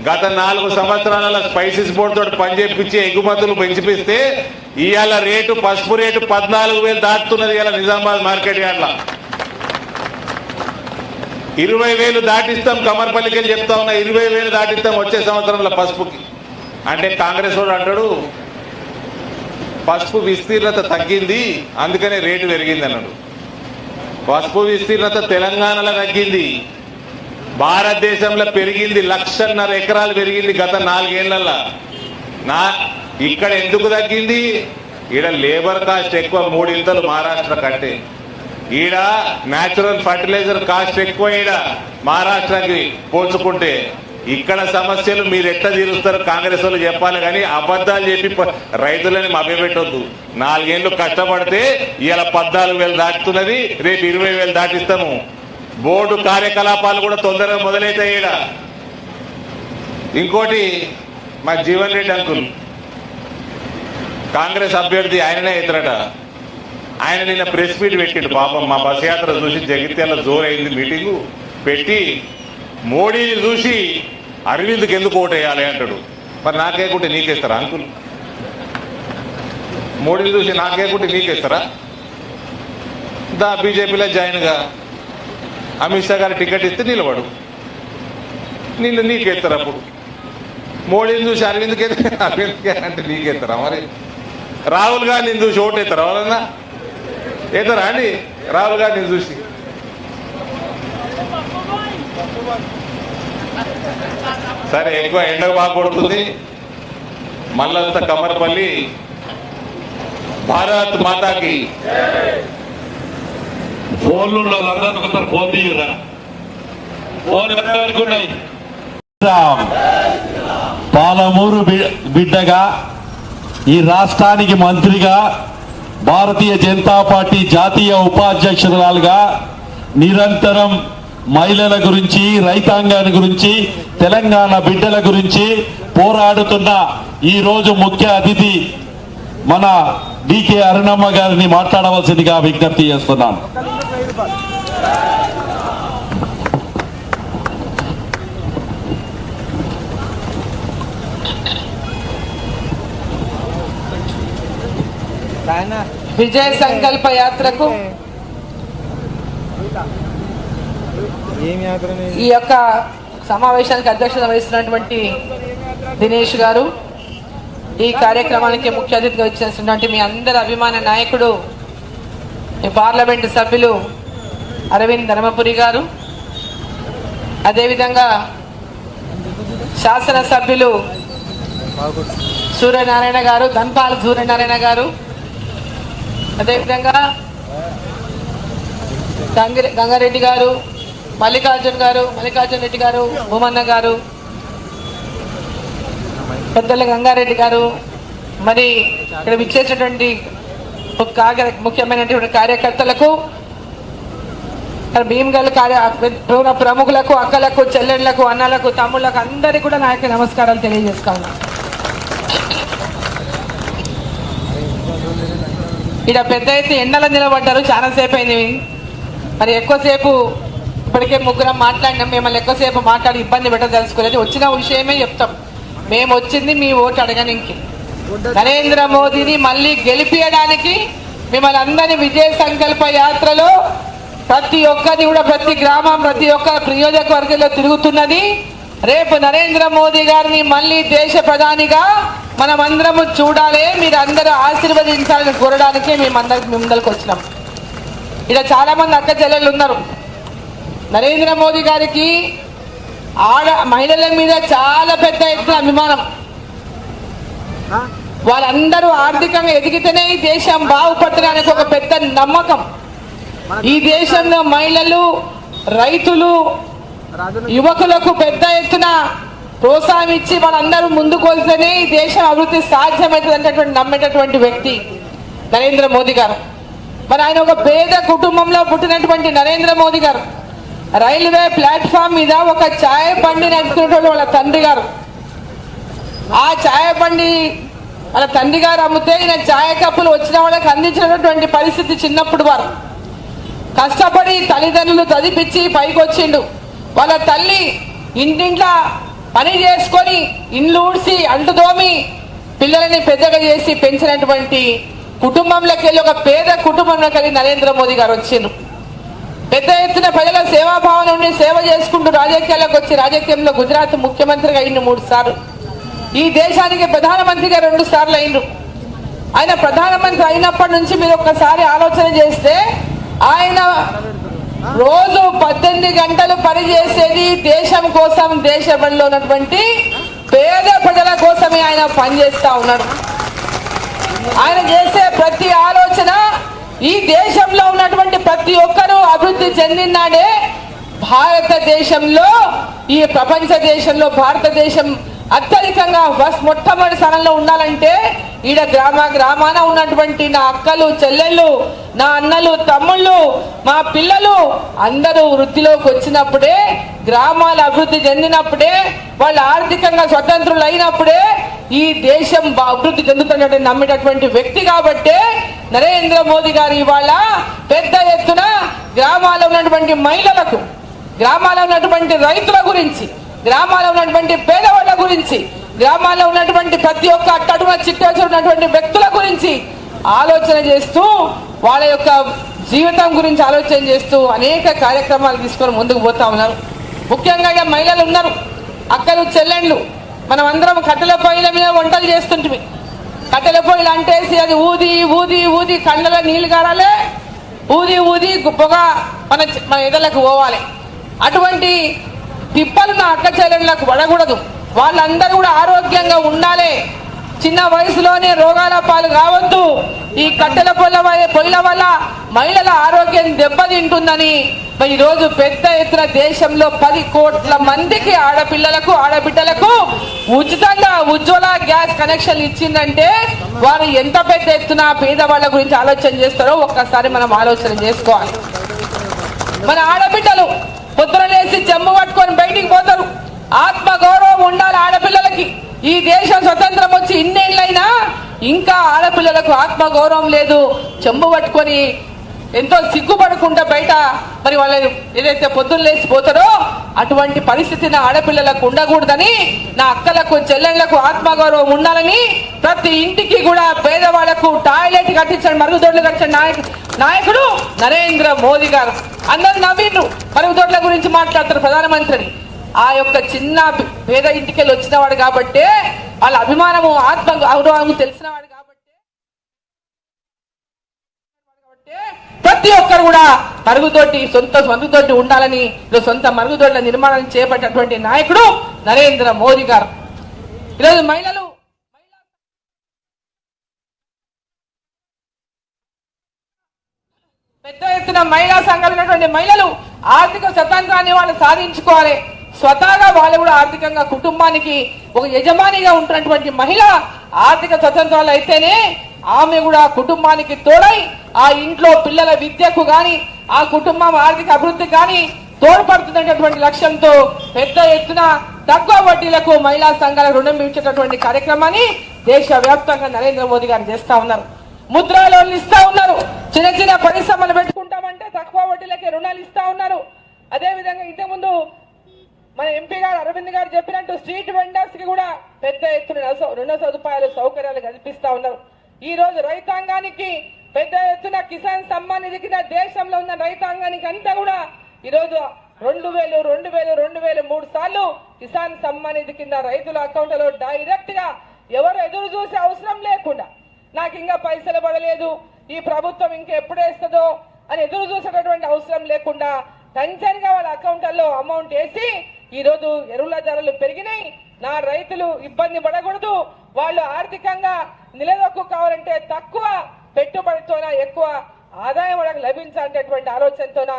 [SPEAKER 3] గత 4 సంవత్సరాల స్పైసెస్ బోర్డు తోటి పని చేపించి ఎగుమతులు పెంచిపిస్తే ఇవాళ రేటు పసుపు రేటు 14,000 దాటుతున్నది. ఇవాళ నిజామాబాద్ మార్కెట్ యార్డ్ల 20,000 దాటిస్తాం. కమర్పల్లికి వెళ్ళి చెప్తా ఉన్నా, 20,000 దాటిస్తాం వచ్చే సంవత్సరంలో పసుపుకి. అంటే కాంగ్రెస్ వాడు అంటాడు పసుపు విస్తీర్ణత తగ్గింది అందుకనే రేటు పెరిగింది అన్నాడు. పసుపు విస్తీర్ణత తెలంగాణలో తగ్గింది, భారతదేశంలో పెరిగింది. 1,50,000 ఎకరాలు పెరిగింది గత 4 ఏళ్లలో. ఇక్కడ ఎందుకు తగ్గింది? ఇక్కడ లేబర్ కాస్ట్ ఎక్కువ, 3 ఇంతలు మహారాష్ట్ర కంటే. ఈడ న్యాచురల్ ఫర్టిలైజర్ కాస్ట్ ఎక్కువ ఈడ మహారాష్ట్రకి పోల్చుకుంటే. ఇక్కడ సమస్యలు మీరు ఎట్లా తీరుస్తారు కాంగ్రెస్ వాళ్ళు చెప్పాలి కానీ అబద్ధాలు చెప్పి రైతులని మభ్యపెట్టొద్దు. 4 ఏళ్ళు కష్టపడితే ఇవాళ 14,000 దాటుతున్నది, రేపు 20,000 దాటిస్తాము. బోర్డు కార్యకలాపాలు కూడా తొందరగా మొదలవుతాయి ఈడ. ఇంకోటి మా జీవన్ రెడ్డి అంకుల్ కాంగ్రెస్ అభ్యర్థి ఆయననే ఇతరట. ఆయన నిన్న ప్రెస్ మీట్ పెట్టిండు. పాపం మా బస్ యాత్ర చూసి జగిత్యాల జోరైంది మీటింగు పెట్టి మోడీని చూసి అరవింద్కి ఎందుకు ఓటేయాలి అంటాడు. మరి నాకేకుంటే నీకేస్తారా అంకుల్? మోడీని చూసి నాకేకుంటే నీకేస్తారా? దా బీజేపీలో జాయిన్గా అమిత్ షా గారు టికెట్ ఇస్తే నిలబడు, నీకేస్తారు. అప్పుడు మోడీని చూసి అరవింద్కి అంటే నీకేస్తారా? మరి రాహుల్ గాంధీని చూసి ఓటేస్తారా? ఎవరన్నా ఏతారా అండి రాహుల్ గాంధీని చూసి? సరే, ఎక్కువ ఎండ బాగా కొడుతుంది. మళ్ళంతా కమర్పల్లి. భారత్ మాతాకి.
[SPEAKER 2] ఫోన్లు అందరూ ఫోన్ తీయరా? ఫోన్ ఎవరికి? పాలమూరు బిడ్డగా ఈ రాష్ట్రానికి మంత్రిగా భారతీయ జనతా పార్టీ జాతీయ ఉపాధ్యక్షురాలుగా నిరంతరం మహిళల గురించి, రైతాంగాన్ని గురించి, తెలంగాణ బిడ్డల గురించి పోరాడుతున్న ఈ రోజు ముఖ్య అతిథి మన డికే అరుణమ్మ గారిని మాట్లాడవలసిందిగా విజ్ఞప్తి చేస్తున్నాను.
[SPEAKER 5] విజయ సంకల్ప యాత్రకు ఈ యొక్క సమావేశానికి అధ్యక్షత వహిస్తున్నటువంటి దినేష్ గారు, ఈ కార్యక్రమానికి ముఖ్య అతిథిగా వచ్చేసినటువంటి మీ అందరి అభిమాన నాయకుడు ఈ పార్లమెంటు సభ్యులు అరవింద్ ధర్మపురి గారు, అదేవిధంగా శాసనసభ్యులు సూర్యనారాయణ గారు, ధన్పాల్ సూర్యనారాయణ గారు, అదేవిధంగా గంగారెడ్డి గారు, మల్లికార్జున్ రెడ్డి గారు, భూమన్న గారు, పెద్దల గంగారెడ్డి గారు, మరి ఇక్కడ విచ్చేసినటువంటి ముఖ్యమైనటువంటి కార్యకర్తలకు, భీమ్గల్ ప్రముఖులకు, అక్కలకు, చెల్లెళ్లకు, అన్నలకు, తమ్ముళ్లకు అందరికీ కూడా నా యొక్క నమస్కారాలు తెలియజేస్తాను. ఇక్కడ పెద్ద ఎత్తున ఎండలో నిలబడ్డారు, చాలాసేపు అయింది. మరి ఎక్కువసేపు ఇప్పటికే ముగ్గురం మాట్లాడినాం. మిమ్మల్ని ఎక్కువసేపు మాట్లాడి ఇబ్బంది పెట్టదలుచుకోలేదు. వచ్చిన విషయమే చెప్తాం. మేము వచ్చింది మీ ఓటు అడగడానికి, నరేంద్ర మోదీని మళ్ళీ గెలిపించడానికి. మిమ్మల్ని అందరినీ విజయ సంకల్ప యాత్రలో ప్రతి ఒక్కరిని కూడా, ప్రతి గ్రామం, ప్రతి ఒక్క నియోజకవర్గంలో తిరుగుతున్నది. రేపు నరేంద్ర మోదీ గారిని మళ్ళీ దేశ ప్రధానిగా మనమందరము చూడాలి, మీరు అందరూ ఆశీర్వదించాలని కోరడానికి మేమందరికి ముందరికి వచ్చినాం. ఇక్కడ చాలా మంది అక్క చెల్లెళ్ళు ఉన్నారు. నరేంద్ర మోదీ గారికి మహిళల మీద చాలా పెద్ద ఎత్తున అభిమానం. వాళ్ళందరూ ఆర్థికంగా ఎదిగితేనే ఈ దేశం బాగుపడడానికి ఒక పెద్ద నమ్మకం. ఈ దేశంలో మహిళలు, రైతులు, యువకులకు పెద్ద ఎత్తున ప్రోత్సాహం ఇచ్చి వాళ్ళందరూ ముందుకు వస్తేనే ఈ దేశం అభివృద్ధి సాధ్యమవుతుంది అనేటువంటి నమ్మేటటువంటి వ్యక్తి నరేంద్ర మోదీ గారు. మరి ఆయన ఒక పేద కుటుంబంలో పుట్టినటువంటి నరేంద్ర మోదీ గారు రైల్వే ప్లాట్ఫామ్ మీద ఒక ఛాయ్ బండి నడుపుతున్నటువంటి వాళ్ళ తండ్రి గారు. ఆ ఛాయ్ బండి వాళ్ళ తండ్రి గారు అమ్మితే ఈయన ఛాయ్ కప్పులు వచ్చిన వాళ్ళకి అందించినటువంటి పరిస్థితి. చిన్నప్పుడు వారు కష్టపడి తల్లిదండ్రులు చదివించి పైకి వచ్చిండు. వాళ్ళ తల్లి ఇంటింట్లో పని చేసుకొని ఇండ్లు ఊడ్చి అంటు దోమి పిల్లలని పెద్దగా చేసి పెంచినటువంటి కుటుంబంలోకి వెళ్ళి, ఒక పేద కుటుంబంలోకి వెళ్ళి నరేంద్ర మోదీ గారు వచ్చిండ్రు. పెద్ద ఎత్తున ప్రజల సేవాభావం నుండి సేవ చేసుకుంటూ రాజకీయాల్లోకి వచ్చి రాజకీయంలో గుజరాత్ ముఖ్యమంత్రిగా అయిండు 3 సార్లు. ఈ దేశానికి ప్రధానమంత్రిగా 2 సార్లు అయిండు. ఆయన ప్రధానమంత్రి అయినప్పటి నుంచి మీరు ఒక్కసారి ఆలోచన చేస్తే ఆయన రోజు 18 గంటలు పనిచేసేది దేశం కోసం, దేశంలో ఉన్నటువంటి పేద ప్రజల కోసమే ఆయన పనిచేస్తా ఉన్నాడు. ఆయన చేసే ప్రతి ఆలోచన ఈ దేశంలో ఉన్నటువంటి ప్రతి ఒక్కరూ అభివృద్ధి చెందినాడే భారతదేశంలో, ఈ ప్రపంచ దేశంలో భారతదేశం అత్యధికంగా మొట్టమొదటి స్థానంలో ఉండాలంటే ఈడ గ్రామాన ఉన్నటువంటి నా అక్కలు చెల్లెళ్ళు, నా అన్నలు తమ్ముళ్ళు, మా పిల్లలు అందరూ వృత్తిలోకి వచ్చినప్పుడే, గ్రామాల అభివృద్ధి చెందినప్పుడే, వాళ్ళు ఆర్థికంగా స్వతంత్రులు అయినప్పుడే ఈ దేశం అభివృద్ధి చెందుతున్నట్టు నమ్మేటటువంటి వ్యక్తి కాబట్టే నరేంద్ర మోదీ గారు ఇవాళ పెద్ద ఎత్తున గ్రామాల్లో ఉన్నటువంటి మహిళలకు, గ్రామాల్లో ఉన్నటువంటి రైతుల గురించి, గ్రామాల్లో ఉన్నటువంటి పేదవాళ్ళ గురించి, గ్రామాల్లో ఉన్నటువంటి ప్రతి ఒక్క అట్టడున చిట్టేసి ఉన్నటువంటి వ్యక్తుల గురించి ఆలోచన చేస్తూ, వాళ్ళ యొక్క జీవితం గురించి ఆలోచన చేస్తూ అనేక కార్యక్రమాలు తీసుకొని ముందుకు పోతా ఉన్నారు. ముఖ్యంగా మహిళలు ఉన్నారు, అక్కలు చెల్లెండ్లు, మనం అందరం కట్టెల పొయ్యిల మీద వంటలు చేస్తుంటివి. కట్టెల పొయ్యిలు అంటేసి అది ఊది ఊది ఊది కళ్ళలో నీళ్లు కారాలే, ఊది ఊది పొగ మన ఎదలకు పోవాలి. అటువంటి తిప్పలు నా అక్క చెల్లెళ్ళకు పడకూడదు. వాళ్ళందరూ కూడా ఆరోగ్యంగా ఉండాలి. చిన్న వయసులోనే రోగాల పాలు కావద్దు. ఈ కట్టెల పొయ్యిల వల్ల మహిళల ఆరోగ్యం దెబ్బతింటుందని ఈ రోజు పెద్ద ఎత్తున దేశంలో 10 కోట్ల మందికి ఆడపిల్లలకు, ఆడబిడ్డలకు ఉచితంగా ఉజ్వల గ్యాస్ కనెక్షన్ ఇచ్చిందంటే వారు ఎంత పెద్ద ఎత్తున పేదవాళ్ళ గురించి ఆలోచన చేస్తారో ఒక్కసారి మనం ఆలోచన చేసుకోవాలి. మన ఆడబిడ్డలు పొద్దున లేసి చెంబు పట్టుకొని బయటికి పోతారు. ఆత్మ గౌరవం ఉండాలి ఆడపిల్లలకి. ఈ దేశం స్వతంత్రం వచ్చి ఇన్నేళ్ళైనా ఇంకా ఆడపిల్లలకు ఆత్మ గౌరవం లేదు. చెంబు పట్టుకొని ఎంతో సిగ్గుపడకుండా బయట మరి వాళ్ళు ఏదైతే పొద్దున్న లేసి పోతారో అటువంటి పరిస్థితిని ఆడపిల్లలకు ఉండకూడదని, నా అక్కలకు చెల్లెళ్లకు ఆత్మగౌరవం ఉండాలని ప్రతి ఇంటికి కూడా పేదవాళ్లకు టాయిలెట్ కట్టించండి, మరుగుదొడ్లు కట్టించండి నాయకుడు నరేంద్ర మోదీ గారు. అందరూ నవ్విండ్రు, మరుగుదొడ్ల గురించి మాట్లాడతారు ప్రధానమంత్రిని. ఆ యొక్క చిన్న పేద ఇంటికి వచ్చినవాడు కాబట్టే, వాళ్ళ అభిమానము ఆత్మ గౌరవము తెలిసినవాడు కాబట్టి ప్రతి ఒక్కరు కూడా సొంత మరుగుదొడ్డి ఉండాలని సొంత మరుగుదొడ్ల నిర్మాణం చేపట్టినటువంటి నాయకుడు నరేంద్ర మోదీ గారు. ఈరోజు మహిళలు పెద్ద ఎత్తున మహిళా సంఘాలు ఉన్నటువంటి మహిళలు ఆర్థిక స్వతంత్రాన్ని వాళ్ళు సాధించుకోవాలి. స్వతహాగా వాళ్ళు కూడా ఆర్థికంగా కుటుంబానికి ఒక యజమానిగా ఉంటున్నటువంటి మహిళ ఆర్థిక స్వతంత్రాలు అయితేనే ఆమె కూడా కుటుంబానికి తోడై ఆ ఇంట్లో పిల్లల విద్యకు గాని, ఆ కుటుంబం ఆర్థిక అభివృద్ధికి గాని తోడ్పడుతున్నటువంటి లక్ష్యంతో పెద్ద ఎత్తున తక్కువ వడ్డీలకు మహిళా సంఘాలకు రుణం ఇచ్చేటటువంటి కార్యక్రమాన్ని దేశవ్యాప్తంగా నరేంద్ర మోదీ గారు చేస్తా ఉన్నారు. ముద్రా లోన్లు ఇస్తా ఉన్నారు. చిన్న చిన్న పరిశ్రమలు పెట్టుకుంటామంటే తక్కువ వడ్డీలకే రుణాలు ఇస్తా ఉన్నారు. అదే విధంగా ఇంతకుముందు మన ఎంపీ గారు అరవింద్ గారు చెప్పినట్టు స్ట్రీట్ వెండర్స్ కి కూడా పెద్ద ఎత్తున రుణ సదుపాయాలు, సౌకర్యాలు కల్పిస్తా ఉన్నారు. ఈ రోజు రైతాంగానికి పెద్ద ఎత్తున కిసాన్ సమ్మాన్ నిధి కింద దేశంలో ఉన్న రైతాంగానికి అంతా కూడా ఈ రోజు 2000, 2000, 2000 3 సార్లు కిసాన్ సమ్మాన్ నిధి కింద రైతుల అకౌంట్లలో డైరెక్ట్ గా ఎవరు ఎదురు చూసే అవసరం లేకుండా, నాకు ఇంకా పైసలు పడలేదు, ఈ ప్రభుత్వం ఇంకా ఎప్పుడు వేస్తుందో అని ఎదురు చూసేటటువంటి అవసరం లేకుండా టెన్షన్గా వాళ్ళ అకౌంట్లలో అమౌంట్ వేసి ఈ రోజు ఎరువుల ధరలు పెరిగినాయి. నా రైతులు ఇబ్బంది పడకూడదు, వాళ్ళు ఆర్థికంగా నిలదొక్కు కావాలంటే తక్కువ పెట్టుబడితోన ఎక్కువ ఆదాయం వాళ్ళకి లభించాలనేటువంటి ఆలోచనతోన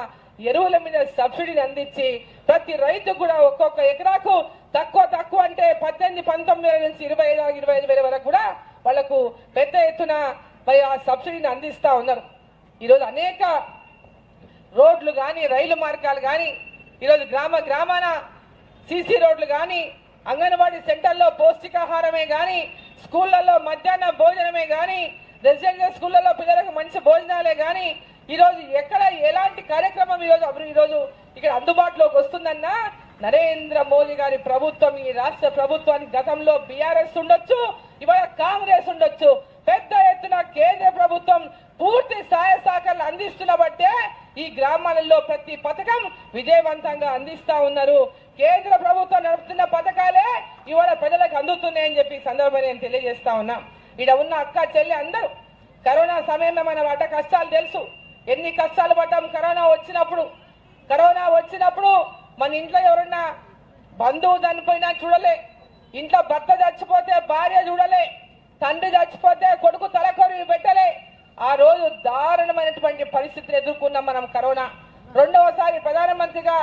[SPEAKER 5] ఎరువుల మీద సబ్సిడీని అందించి ప్రతి రైతు కూడా ఒక్కొక్క ఎకరాకు తక్కువ అంటే 18-19 నుంచి 25,000 వరకు కూడా వాళ్లకు పెద్ద ఎత్తున మరి ఆ సబ్సిడీని అందిస్తా ఉన్నారు. ఈరోజు అనేక రోడ్లు కానీ, రైలు మార్గాలు కానీ, ఈరోజు గ్రామాన సీసీ రోడ్లు కానీ, అంగన్వాడీ సెంటర్లో పౌష్టికాహారమే కానీ, స్కూళ్లలో మధ్యాహ్న భోజనమే కానీ, రెసిడెన్షియల్ స్కూళ్లలో పిల్లలకు మంచి భోజనాలే కానీ, ఈరోజు ఎక్కడ ఎలాంటి కార్యక్రమం ఈరోజు ఇక్కడ అందుబాటులోకి వస్తుందన్నా నరేంద్ర మోదీ గారి ప్రభుత్వం, ఈ రాష్ట్ర ప్రభుత్వానికి గతంలో బీఆర్ఎస్ ఉండొచ్చు, ఇవాళ కాంగ్రెస్ ఉండొచ్చు, పెద్ద ఎత్తున కేంద్ర ప్రభుత్వం పూర్తి సహాయ సహకారాలు అందిస్తున్న బట్టే ఈ గ్రామాలలో ప్రతి పథకం విజయవంతంగా అందిస్తా ఉన్నారు. కేంద్ర ప్రభుత్వం నడుపుతున్న పథకాలే ఇవాళ ప్రజలకు అందుతున్నాయని చెప్పి సందర్భంగా నేను తెలియజేస్తా ఉన్నా. ఇక్కడ ఉన్న అక్క చెల్లి అందరూ కరోనా సమయంలో మన పడ్డ కష్టాలు తెలుసు. ఎన్ని కష్టాలు పడ్డాం కరోనా వచ్చినప్పుడు మన ఇంట్లో ఎవరన్నా బంధువు చనిపోయినా చూడలే, ఇంట్లో భర్త చచ్చిపోతే భార్య చూడలే, తండ్రి చచ్చిపోతే కొడుకు తలకొరివి పెట్టలే. ఆ రోజు దారుణమైన పరిస్థితిని ఎదుర్కొన్నాం మనం. కరోనా రెండవసారి ప్రధానమంత్రిగా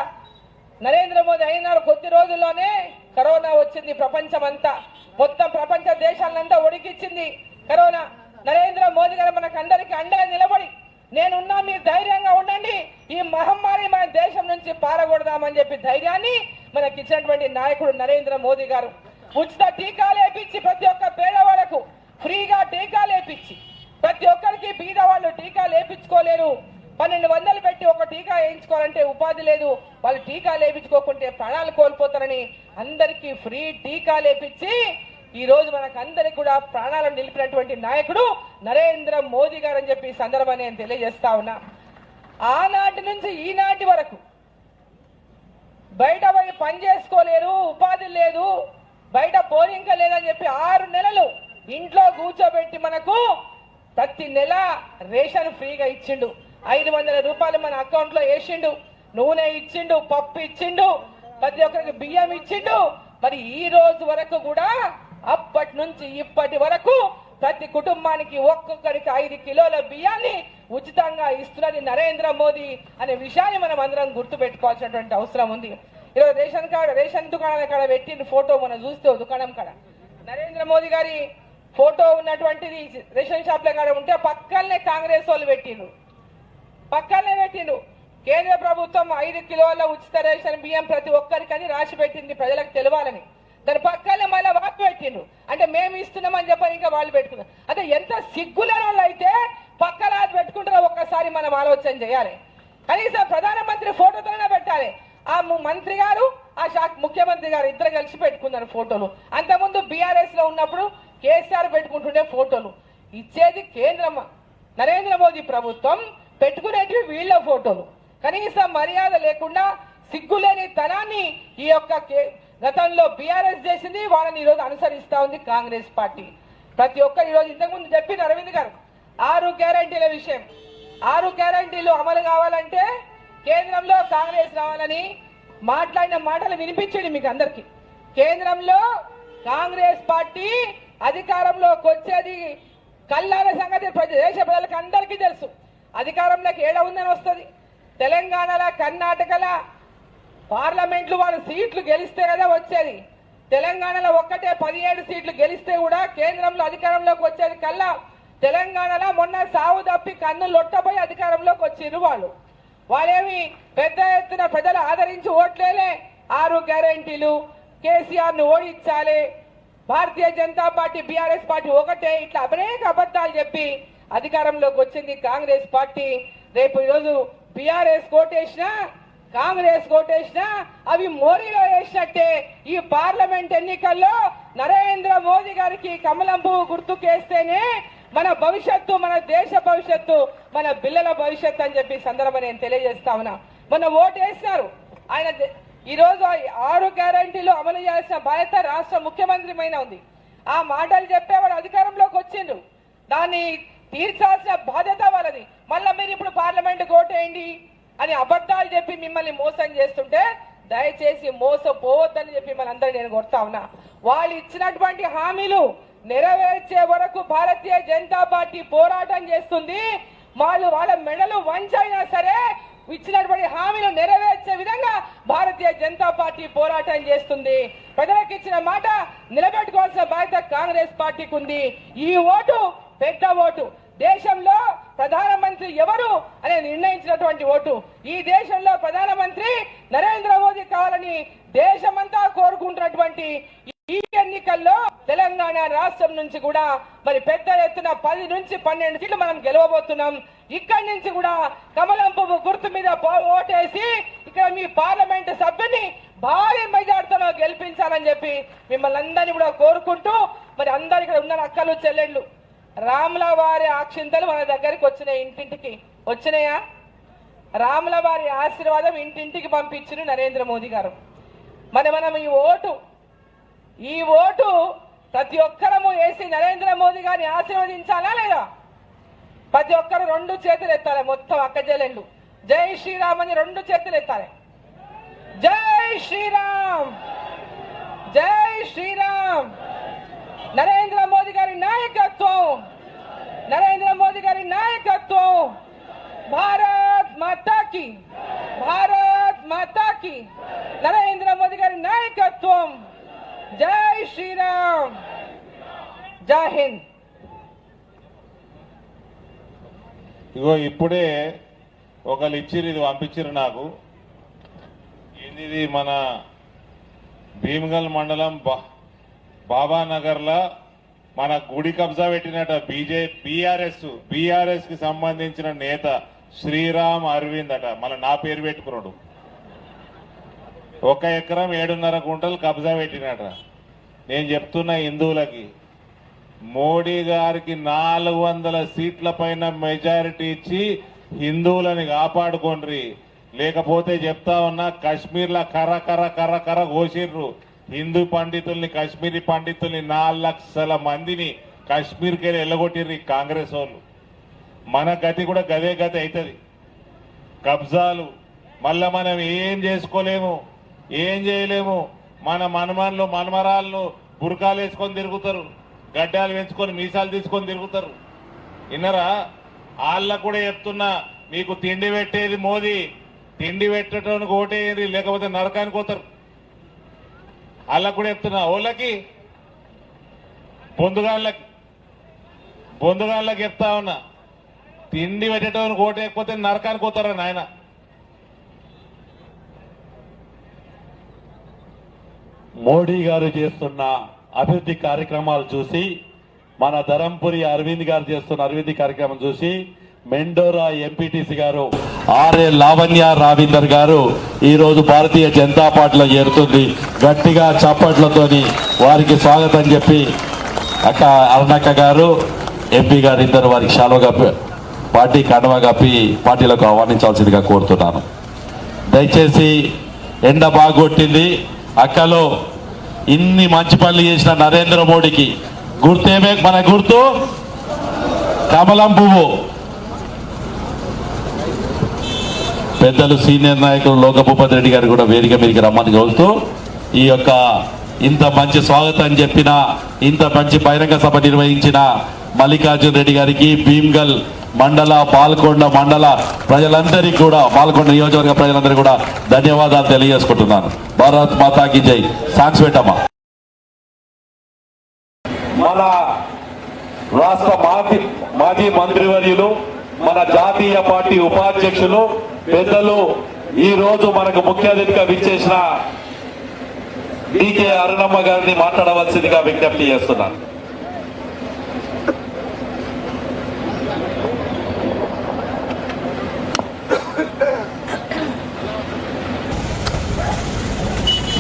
[SPEAKER 5] నరేంద్ర మోదీ అయిన కొద్ది రోజుల్లోనే కరోనా వచ్చింది. ప్రపంచమంతా మొత్తం ప్రపంచ దేశాలంతా ఒడికిచ్చింది కరోనా. నరేంద్ర మోదీ గారు మనకు అందరికీ అండగా నిలబడి నేనున్నా, మీరు ధైర్యంగా ఉండండి, ఈ మహమ్మారి మన దేశం నుంచి పారగొడదామని చెప్పి ధైర్యాన్ని మనకి ఇచ్చినటువంటి నాయకుడు నరేంద్ర మోదీ గారు. ఉచిత టీకాలు వేయించి ప్రతి ఒక్క పేదవాళ్లకు ఫ్రీగా టీకాలు వేయించి, ప్రతి ఒక్కరికి బీదవాళ్ళు టీకాలు వేయించుకోలేరు. 1200 పెట్టి ఒక టీకా వేయించుకోవాలంటే ఉపాధి లేదు, వాళ్ళు టీకాలు వేయించుకోకుంటే ప్రాణాలు కోల్పోతారని అందరికీ ఫ్రీ టీకాలు వేయించి ఈ రోజు మనకు అందరికి కూడా ప్రాణాలను నిలిపినటువంటి నాయకుడు నరేంద్ర మోదీ గారు అని చెప్పి ఈ సందర్భాన్ని నేను తెలియజేస్తా ఉన్నా. ఆనాటి నుంచి ఈనాటి వరకు బయట పోయి పని చేసుకోలేరు, ఉపాధి లేదు, బయట పోలింక లేదని చెప్పి 6 నెలలు ఇంట్లో కూర్చోబెట్టి మనకు ప్రతి నెల రేషన్ ఫ్రీగా ఇచ్చిండు. 500 రూపాయలు మన అకౌంట్ లో వేసిండు, నూనె ఇచ్చిండు, పప్పు ఇచ్చిండు, ప్రతి ఒక్కరికి బియ్యం ఇచ్చిండు. మరి ఈ రోజు వరకు కూడా అప్పటి నుంచి ఇప్పటి వరకు ప్రతి కుటుంబానికి ఒక్కొక్కరికి 5 కిలోల బియ్యాన్ని ఉచితంగా ఇస్తున్నది నరేంద్ర మోదీ అనే విషయాన్ని మనం అందరం గుర్తు పెట్టుకోవాల్సినటువంటి అవసరం ఉంది. ఈరోజు రేషన్ దుకాణాల కాడ పెట్టిన ఫోటో మనం చూస్తే దుకాణం కాడ నరేంద్ర మోదీ గారి ఫోటో ఉన్నటువంటిది రేషన్ షాప్ల కాడ ఉంటే పక్కనే కాంగ్రెస్ వాళ్ళు పెట్టిండ్రు. కేంద్ర ప్రభుత్వం 5 కిలోల ఉచిత రేషన్ బియ్యం ప్రతి ఒక్కరికని రాసి పెట్టింది ప్రజలకు తెలవాలని. దాని పక్కనే మళ్ళీ వాళ్ళు పెట్టిండ్రు. అంటే మేము ఇస్తున్నామని చెప్పని ఇంకా వాళ్ళు పెట్టుకున్నారు. అంటే ఎంత సిగ్గులేని వాళ్ళు అయితే పక్కన పెట్టుకుంటారో ఒక్కసారి మనం ఆలోచన చేయాలి. కనీసం ప్రధానమంత్రి ఫోటోతోనే పెట్టాలి. ఆ మంత్రి గారు, ఆ ముఖ్యమంత్రి గారు ఇద్దరు కలిసి పెట్టుకున్నారు ఫోటోలు. అంతకుముందు బీఆర్ఎస్ లో ఉన్నప్పుడు కేసీఆర్ పెట్టుకుంటుండే ఫోటోలు. ఇచ్చేది కేంద్రం నరేంద్ర మోదీ ప్రభుత్వం, పెట్టుకునేటివి వీళ్ళ ఫోటోలు. కనీసం మర్యాద లేకుండా సిగ్గులేని తనాన్ని ఈ యొక్క గతంలో బీఆర్ఎస్ చేసింది, వాళ్ళని ఈరోజు అనుసరిస్తా ఉంది కాంగ్రెస్ పార్టీ. ప్రతి ఒక్కరు ఈరోజు ఇంతకుముందు చెప్పిన అరవింద్ గారు 6 గ్యారంటీల విషయం. 6 గ్యారంటీలు అమలు కావాలంటే కేంద్రంలో కాంగ్రెస్ రావాలని మాట్లాడిన మాటలు వినిపించండి మీకు అందరికి. కేంద్రంలో కాంగ్రెస్ పార్టీ అధికారంలోకి వచ్చేది కల్లాల సంగతి దేశ ప్రజలకు అందరికీ తెలుసు. అధికారంలోకి ఏడ ఉందని వస్తుంది. తెలంగాణలో, కర్ణాటకలో పార్లమెంట్లు వాళ్ళు సీట్లు గెలిస్తే కదా వచ్చేది. తెలంగాణలో ఒక్కటే 17 సీట్లు గెలిస్తే కూడా కేంద్రంలో అధికారంలోకి వచ్చేది కల్లా. తెలంగాణలో మొన్న సావు తప్పి కన్ను లొట్టపోయి అధికారంలోకి వచ్చిర్రు వాళ్ళు. వాళ్ళేమి పెద్ద ఎత్తున ప్రజలు ఆదరించి ఓట్లేలే. 6 గ్యారంటీలు, కేసీఆర్ ను ఓడించాలి, Bharatiya Janata party BRS party ఒకటే, ఇట్లా అనేక అబద్ధాలు చెప్పి అధికారంలోకి వచ్చింది కాంగ్రెస్ పార్టీ. రేపు ఈరోజు బీఆర్ఎస్ కోటేసినా, కాంగ్రెస్ కోటేసినా అవి మోరీలో వేసినట్టే. ఈ పార్లమెంట్ ఎన్నికల్లో నరేంద్ర మోదీ గారికి కమలం పువ్వు గుర్తుకేస్తేనే మన భవిష్యత్తు, మన దేశ భవిష్యత్తు, మన పిల్లల భవిష్యత్తు అని చెప్పి సందర్భం నేను తెలియజేస్తా ఉన్నా. మొన్న ఓటు వేసినారు ఆయన. ఈ రోజు 6 గ్యారంటీలు అమలు చేయాల్సిన బాధ్యత రాష్ట్ర ముఖ్యమంత్రి పైన ఉంది. ఆ మాటలు చెప్పేవాడు అధికారంలోకి వచ్చిండ్రు, దాన్ని తీర్చాల్సిన బాధ్యత వాళ్ళది. మళ్ళా మీరు ఇప్పుడు పార్లమెంట్ ఓటేయండి అని అబద్ధాలు చెప్పి మిమ్మల్ని మోసం చేస్తుంటే దయచేసి మోసపోవద్దని చెప్పి మనందరూ నేను కొడతా ఉన్నా. వాళ్ళు ఇచ్చినటువంటి హామీలు నెరవేర్చే వరకు భారతీయ జనతా పార్టీ పోరాటం చేస్తుంది. వాళ్ళ మెడలు వంచైనా సరే ఇచ్చినటువంటి హామీలు నెరవేర్చే విధంగా భారతీయ జనతా పార్టీ పోరాటం చేస్తుంది. ప్రజలకు ఇచ్చిన మాట నిలబెట్టుకోవాల్సిన బాధ్యత కాంగ్రెస్ పార్టీకి ఉంది. ఈ ఓటు పెద్ద ఓటు. దేశంలో ప్రధానమంత్రి ఎవరు అనే నిర్ణయించినటువంటి ఓటు. ఈ దేశంలో ప్రధానమంత్రి నరేంద్ర మోదీ కావాలని దేశమంతా కోరుకుంటున్నటువంటి ఈ ఎన్నికల్లో తెలంగాణ రాష్ట్రం నుంచి కూడా మరి పెద్ద ఎత్తున 10 నుంచి 12 సీట్లు మనం గెలవబోతున్నాం. ఇక్కడి నుంచి కూడా కమలం పువ్వు గుర్తు మీద ఓటేసి ఇక్కడ మీ పార్లమెంటు సభ్యుని భారీ మెజార్టీతో గెలిపించాలని చెప్పి మిమ్మల్ని అందరినీ కూడా కోరుకుంటూ, మరి అందరు ఇక్కడ ఉన్న అక్కలు చెల్లెళ్ళు, రాముల వారి అక్షింతలు మన దగ్గరికి వచ్చినాయి, ఇంటింటికి వచ్చినాయా? రాముల వారి ఆశీర్వాదం ఇంటింటికి పంపించిన నరేంద్ర మోదీ గారు. మనం ఈ ఓటు ప్రతి ఒక్కరము వేసి నరేంద్ర మోదీ గారిని ఆశీర్వదించాలా లేదా? ప్రతి ఒక్కరు 2 చేతులు ఎత్తాలి. మొత్తం అక్క చెల్లెళ్ళు జై శ్రీరామ్ అని 2 చేతులు ఎత్తాలి. జై శ్రీరామ్, జై శ్రీరామ్. నరేంద్ర మోదీ గారి నాయకత్వం, నరేంద్ర మోదీ గారి నాయకత్వం. की भारत माता की नरेंद्र मोदी गारी नायकत्వం जय श्री राम जय हिंद
[SPEAKER 3] ఇగో ఇప్పుడే ఒకళ్ళు ఇచ్చిర్రు, ఇది పంపించిర్రు నాకు. ఇది మన భీమగల్ మండలం బాబానగర్లో మన గుడి కబ్జా పెట్టినట బీఆర్ఎస్ కి సంబంధించిన నేత శ్రీరామ్ అరవింద్ అట. మళ్ళీ నా పేరు పెట్టుకున్నాడు. 1 ఎకరం 7.5 గుంటలు కబ్జా పెట్టినట. నేను చెప్తున్నా హిందువులకి, మోడీ గారికి 400 సీట్ల పైన మెజారిటీ ఇచ్చి హిందువులని కాపాడుకోండి. లేకపోతే చెప్తా ఉన్నా, కాశ్మీర్లో కర్ర కోసిర్రు హిందూ పండితుల్ని, కాశ్మీరీ పండితుల్ని 4 లక్షల మందిని కాశ్మీర్కి వెళ్ళి వెళ్ళగొట్టిర్రు కాంగ్రెస్ వాళ్ళు. మన గతి కూడా గదే గతి అవుతుంది. కబ్జాలు మళ్ళా మనం ఏం చేసుకోలేము, ఏం చేయలేము. మన మనమన్లు మనమరాళ్ళు బురకాలు వేసుకొని తిరుగుతారు, గడ్డాలు పెంచుకొని మీసాలు తీసుకొని తిరుగుతారు. విన్నరా? వాళ్ళకు కూడా చెప్తున్నా, మీకు తిండి పెట్టేది మోదీ, తిండి పెట్టడానికి ఓటేయండి, లేకపోతే నరకానికి పోతారు. వాళ్ళకు కూడా చెప్తున్నా, ఓళ్ళకి బొందుగాళ్ళకి చెప్తా ఉన్నా, తిండి పెట్టేటోనికి ఓటేయకపోతే నరకానికి పోతారా నాయన.
[SPEAKER 2] మోడీ గారు చేస్తున్న అభివృద్ధి కార్యక్రమాలు చూసి, మన ధరంపురి అరవింద్ గారు చేస్తున్న అభివృద్ధి కార్యక్రమం చూసి, మెండోరా ఎంపీటీసీ గారు ఆర్ఏ లావణ్య రావీందర్ గారు ఈ రోజు భారతీయ జనతా పార్టీలో చేరుతుంది. గట్టిగా చప్పట్లతోని వారికి స్వాగతం చెప్పి అక్క అరుణక్క గారు, ఎంపీ గారు ఇద్దరు వారికి శాలువా కప్పి, పార్టీ కండువా కప్పి పార్టీలకు ఆహ్వానించాల్సిందిగా కోరుతున్నాను. దయచేసి ఎండ బాగొట్టింది. అక్కలో ఇన్ని మంచి పనులు చేసిన నరేంద్ర మోడీకి గుర్తేమే, మన గుర్తు కమలం పువ్వు. పెద్దలు సీనియర్ నాయకులు లోకభూపతి రెడ్డి గారు కూడా వేదిక మీదకి రమ్మని కోరుతూ, ఈ యొక్క ఇంత మంచి స్వాగతం చెప్పిన, ఇంత మంచి బహిరంగ సభ నిర్వహించిన మల్లికార్జున రెడ్డి గారికి, భీమ్గల్ మండల, పాల్కొండ మండల ప్రజలందరికీ కూడా, పాల్కొండ నియోజకవర్గ ప్రజలందరికీ కూడా ధన్యవాదాలు తెలియజేసుకుంటున్నాను. భారత్ మాతాకి జై. సాంగ్స్ పెట్టమ్మా. మన రాష్ట్ర మాజీ మంత్రివర్యులు, మన జాతీయ పార్టీ ఉపాధ్యక్షులు పెద్దలు, ఈ రోజు మనకు ముఖ్య అతిథిగా విచ్చేసిన డికే అరుణమ్మ గారిని మాట్లాడవలసిందిగా విజ్ఞప్తి చేస్తున్నాను.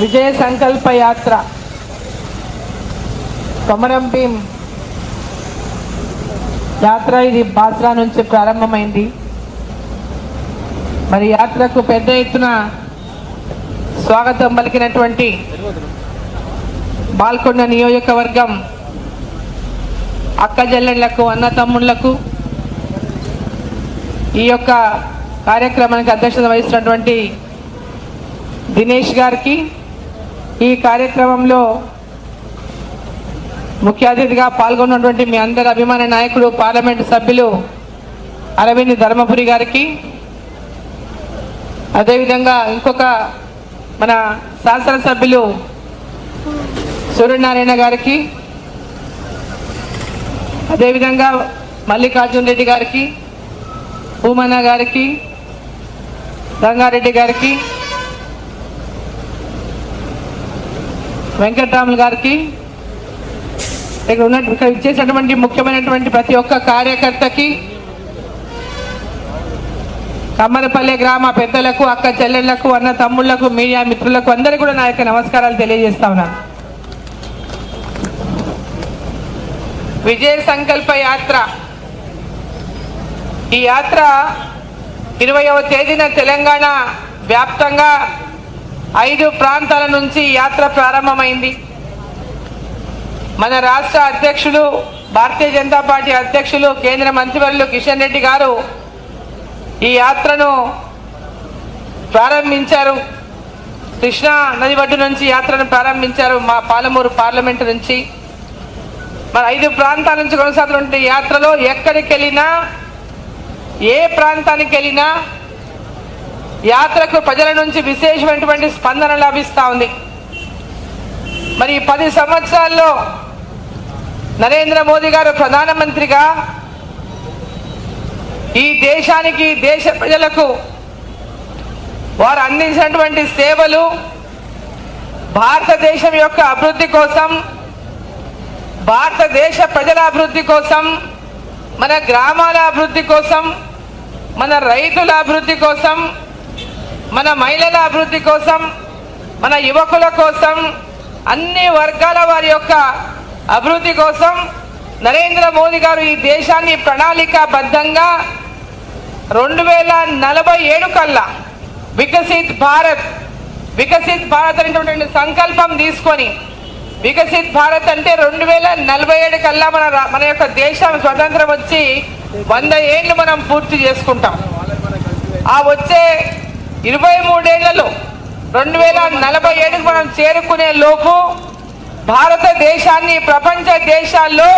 [SPEAKER 5] విజయ సంకల్ప యాత్ర కొమరం భీం యాత్ర ఇది బాస్రా నుంచి ప్రారంభమైంది. మరి యాత్రకు పెద్ద ఎత్తున స్వాగతం పలికినటువంటి బాల్కొండ నియోజకవర్గం అక్క చెల్లెళ్లకు, అన్న తమ్ముళ్లకు, ఈ యొక్క కార్యక్రమానికి అధ్యక్షత వహిస్తున్నటువంటి దినేష్ గారికి, ఈ కార్యక్రమంలో ముఖ్య అతిథిగా పాల్గొన్నటువంటి మీ అందరి అభిమాన నాయకుడు, పార్లమెంటు సభ్యులు అరవింద్ ధర్మపురి గారికి, అదేవిధంగా ఇంకొక మన శాసనసభ్యులు సూర్యనారాయణ గారికి, అదేవిధంగా మల్లికార్జున రెడ్డి గారికి, భూమన్న గారికి, రంగారెడ్డి గారికి, వెంకటరాములు గారికి, ఇక్కడ ఇచ్చేసినటువంటి ముఖ్యమైనటువంటి ప్రతి ఒక్క కార్యకర్తకి, కమ్మరపల్లె గ్రామ పెద్దలకు, అక్క చెల్లెళ్లకు, అన్న తమ్ముళ్లకు, మీడియా మిత్రులకు అందరికీ కూడా నా యొక్క నమస్కారాలు తెలియజేస్తా ఉన్నాను. విజయ సంకల్ప యాత్ర, ఈ యాత్ర 20వ తేదీన తెలంగాణ వ్యాప్తంగా 5 ప్రాంతాల నుంచి యాత్ర ప్రారంభమైంది. మన రాష్ట్ర అధ్యక్షులు, భారతీయ జనతా పార్టీ అధ్యక్షులు, కేంద్ర మంత్రివర్యులు కిషన్ రెడ్డి గారు ఈ యాత్రను ప్రారంభించారు. కృష్ణా నది ఒడ్డు నుంచి యాత్రను ప్రారంభించారు, మా పాలమూరు పార్లమెంటు నుంచి. మరి 5 ప్రాంతాల నుంచి కొనసాగుతున్న యాత్రలో ఎక్కడికి వెళ్ళినా, ఏ ప్రాంతానికి వెళ్ళినా యాత్రకు ప్రజల నుంచి విశేషమైనటువంటి స్పందన లభిస్తూ ఉంది. మరి 10 సంవత్సరాల్లో నరేంద్ర మోదీ గారు ప్రధానమంత్రిగా ఈ దేశానికి, దేశ ప్రజలకు వారు అందించినటువంటి సేవలు, భారతదేశం యొక్క అభివృద్ధి కోసం, భారతదేశ ప్రజల అభివృద్ధి కోసం, మన గ్రామాల అభివృద్ధి కోసం, మన రైతుల అభివృద్ధి కోసం, మన మహిళల అభివృద్ధి కోసం, మన యువకుల కోసం, అన్ని వర్గాల వారి యొక్క అభివృద్ధి కోసం నరేంద్ర మోదీ గారు ఈ దేశాన్ని ప్రణాళికాబద్ధంగా 2047 కల్లా వికసిత్ భారత్ అనేటువంటి సంకల్పం తీసుకొని, వికసిత్ భారత్ అంటే 2047 కల్లా మన యొక్క దేశం స్వతంత్రం వచ్చి 100 ఏళ్ళు మనం పూర్తి చేసుకుంటాం. ఆ వచ్చే 23 ఏళ్లలో 2047 మనం చేరుకునే లోపు భారతదేశాన్ని ప్రపంచ దేశాల్లో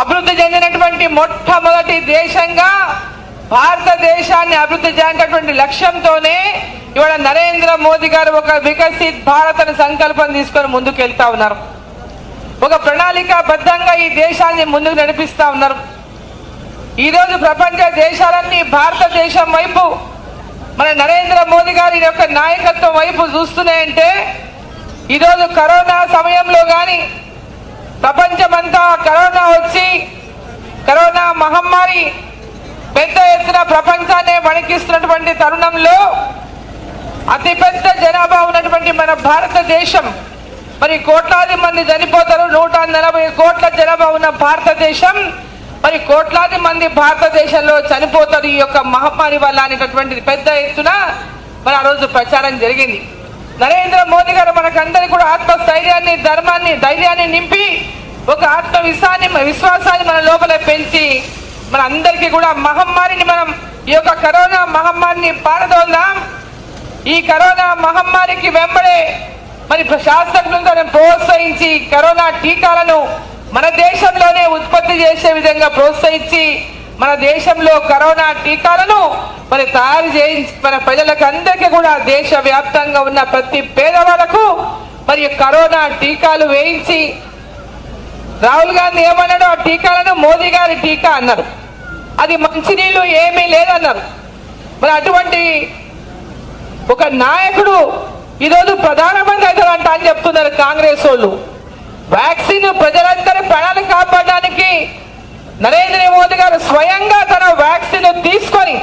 [SPEAKER 5] అభివృద్ధి చెందినటువంటి మొట్టమొదటి దేశంగా భారతదేశాన్ని అభివృద్ధి చేయాలనేటువంటి లక్ష్యంతోనే ఇవాళ నరేంద్ర మోదీ గారు ఒక వికసిత్ భారత్ అనే సంకల్పం తీసుకొని ముందుకు వెళ్తా ఉన్నారు. ఒక ప్రణాళికాబద్ధంగా ఈ దేశాన్ని ముందుకు నడిపిస్తా ఉన్నారు. ఈరోజు ప్రపంచ దేశాలన్నీ భారతదేశం వైపు, మన నరేంద్ర మోదీ గారి యొక్క నాయకత్వం వైపు చూస్తున్నాయంటే, ఈరోజు కరోనా సమయంలో కానీ ప్రపంచమంతా కరోనా వచ్చి, కరోనా మహమ్మారి పెద్ద ఎత్తున ప్రపంచాన్ని వణికిస్తున్నటువంటి తరుణంలో అతిపెద్ద జనాభా ఉన్నటువంటి మన భారతదేశం, మరి కోట్లాది మంది చనిపోతారు, 140 కోట్ల జనాభా ఉన్న భారతదేశం, మరి కోట్లాది మంది భారతదేశంలో చనిపోతారు ఈ యొక్క మహమ్మారి వల్ల అనేటటువంటి పెద్ద ఎత్తున మరి ఆ రోజు ప్రచారం జరిగింది. నరేంద్ర మోదీ గారు మనకందరికీ కూడా ఆత్మస్థైర్యాన్ని, ధైర్యాన్ని నింపి ఒక విశ్వాసాన్ని మన లోపల పెంచి మన అందరికీ కూడా మహమ్మారిని, మనం ఈ యొక్క కరోనా మహమ్మారిని పారదోల్దాం. ఈ కరోనా మహమ్మారికి వెంబడే మరి శాస్త్రజ్ఞులను ప్రోత్సహించి కరోనా టీకాలను మన దేశంలోనే ఉత్పత్తి చేసే విధంగా ప్రోత్సహించి మన దేశంలో కరోనా టీకాలను మరి తయారు చేయించి మన ప్రజలకు అందరికీ కూడా దేశవ్యాప్తంగా ఉన్న ప్రతి పేదవాళ్లకు మరి కరోనా టీకాలు వేయించి, రాహుల్ గాంధీ ఏమన్నాడు, ఆ టీకాలను మోదీ గారి టీకా అన్నారు, అది మంచినీళ్ళు ఏమీ లేదన్నారు. మరి అటువంటి ఒక నాయకుడు ఈరోజు ప్రధానమంత్రి అవుతారంట అని చెప్తున్నారు కాంగ్రెస్ వాళ్ళు. వ్యాక్సిన్ ప్రజలందరి ప్రాణాలు కాపాడడానికి నరేంద్ర మోదీ గారు స్వయంగా తన వ్యాక్సిన్ తీసుకొని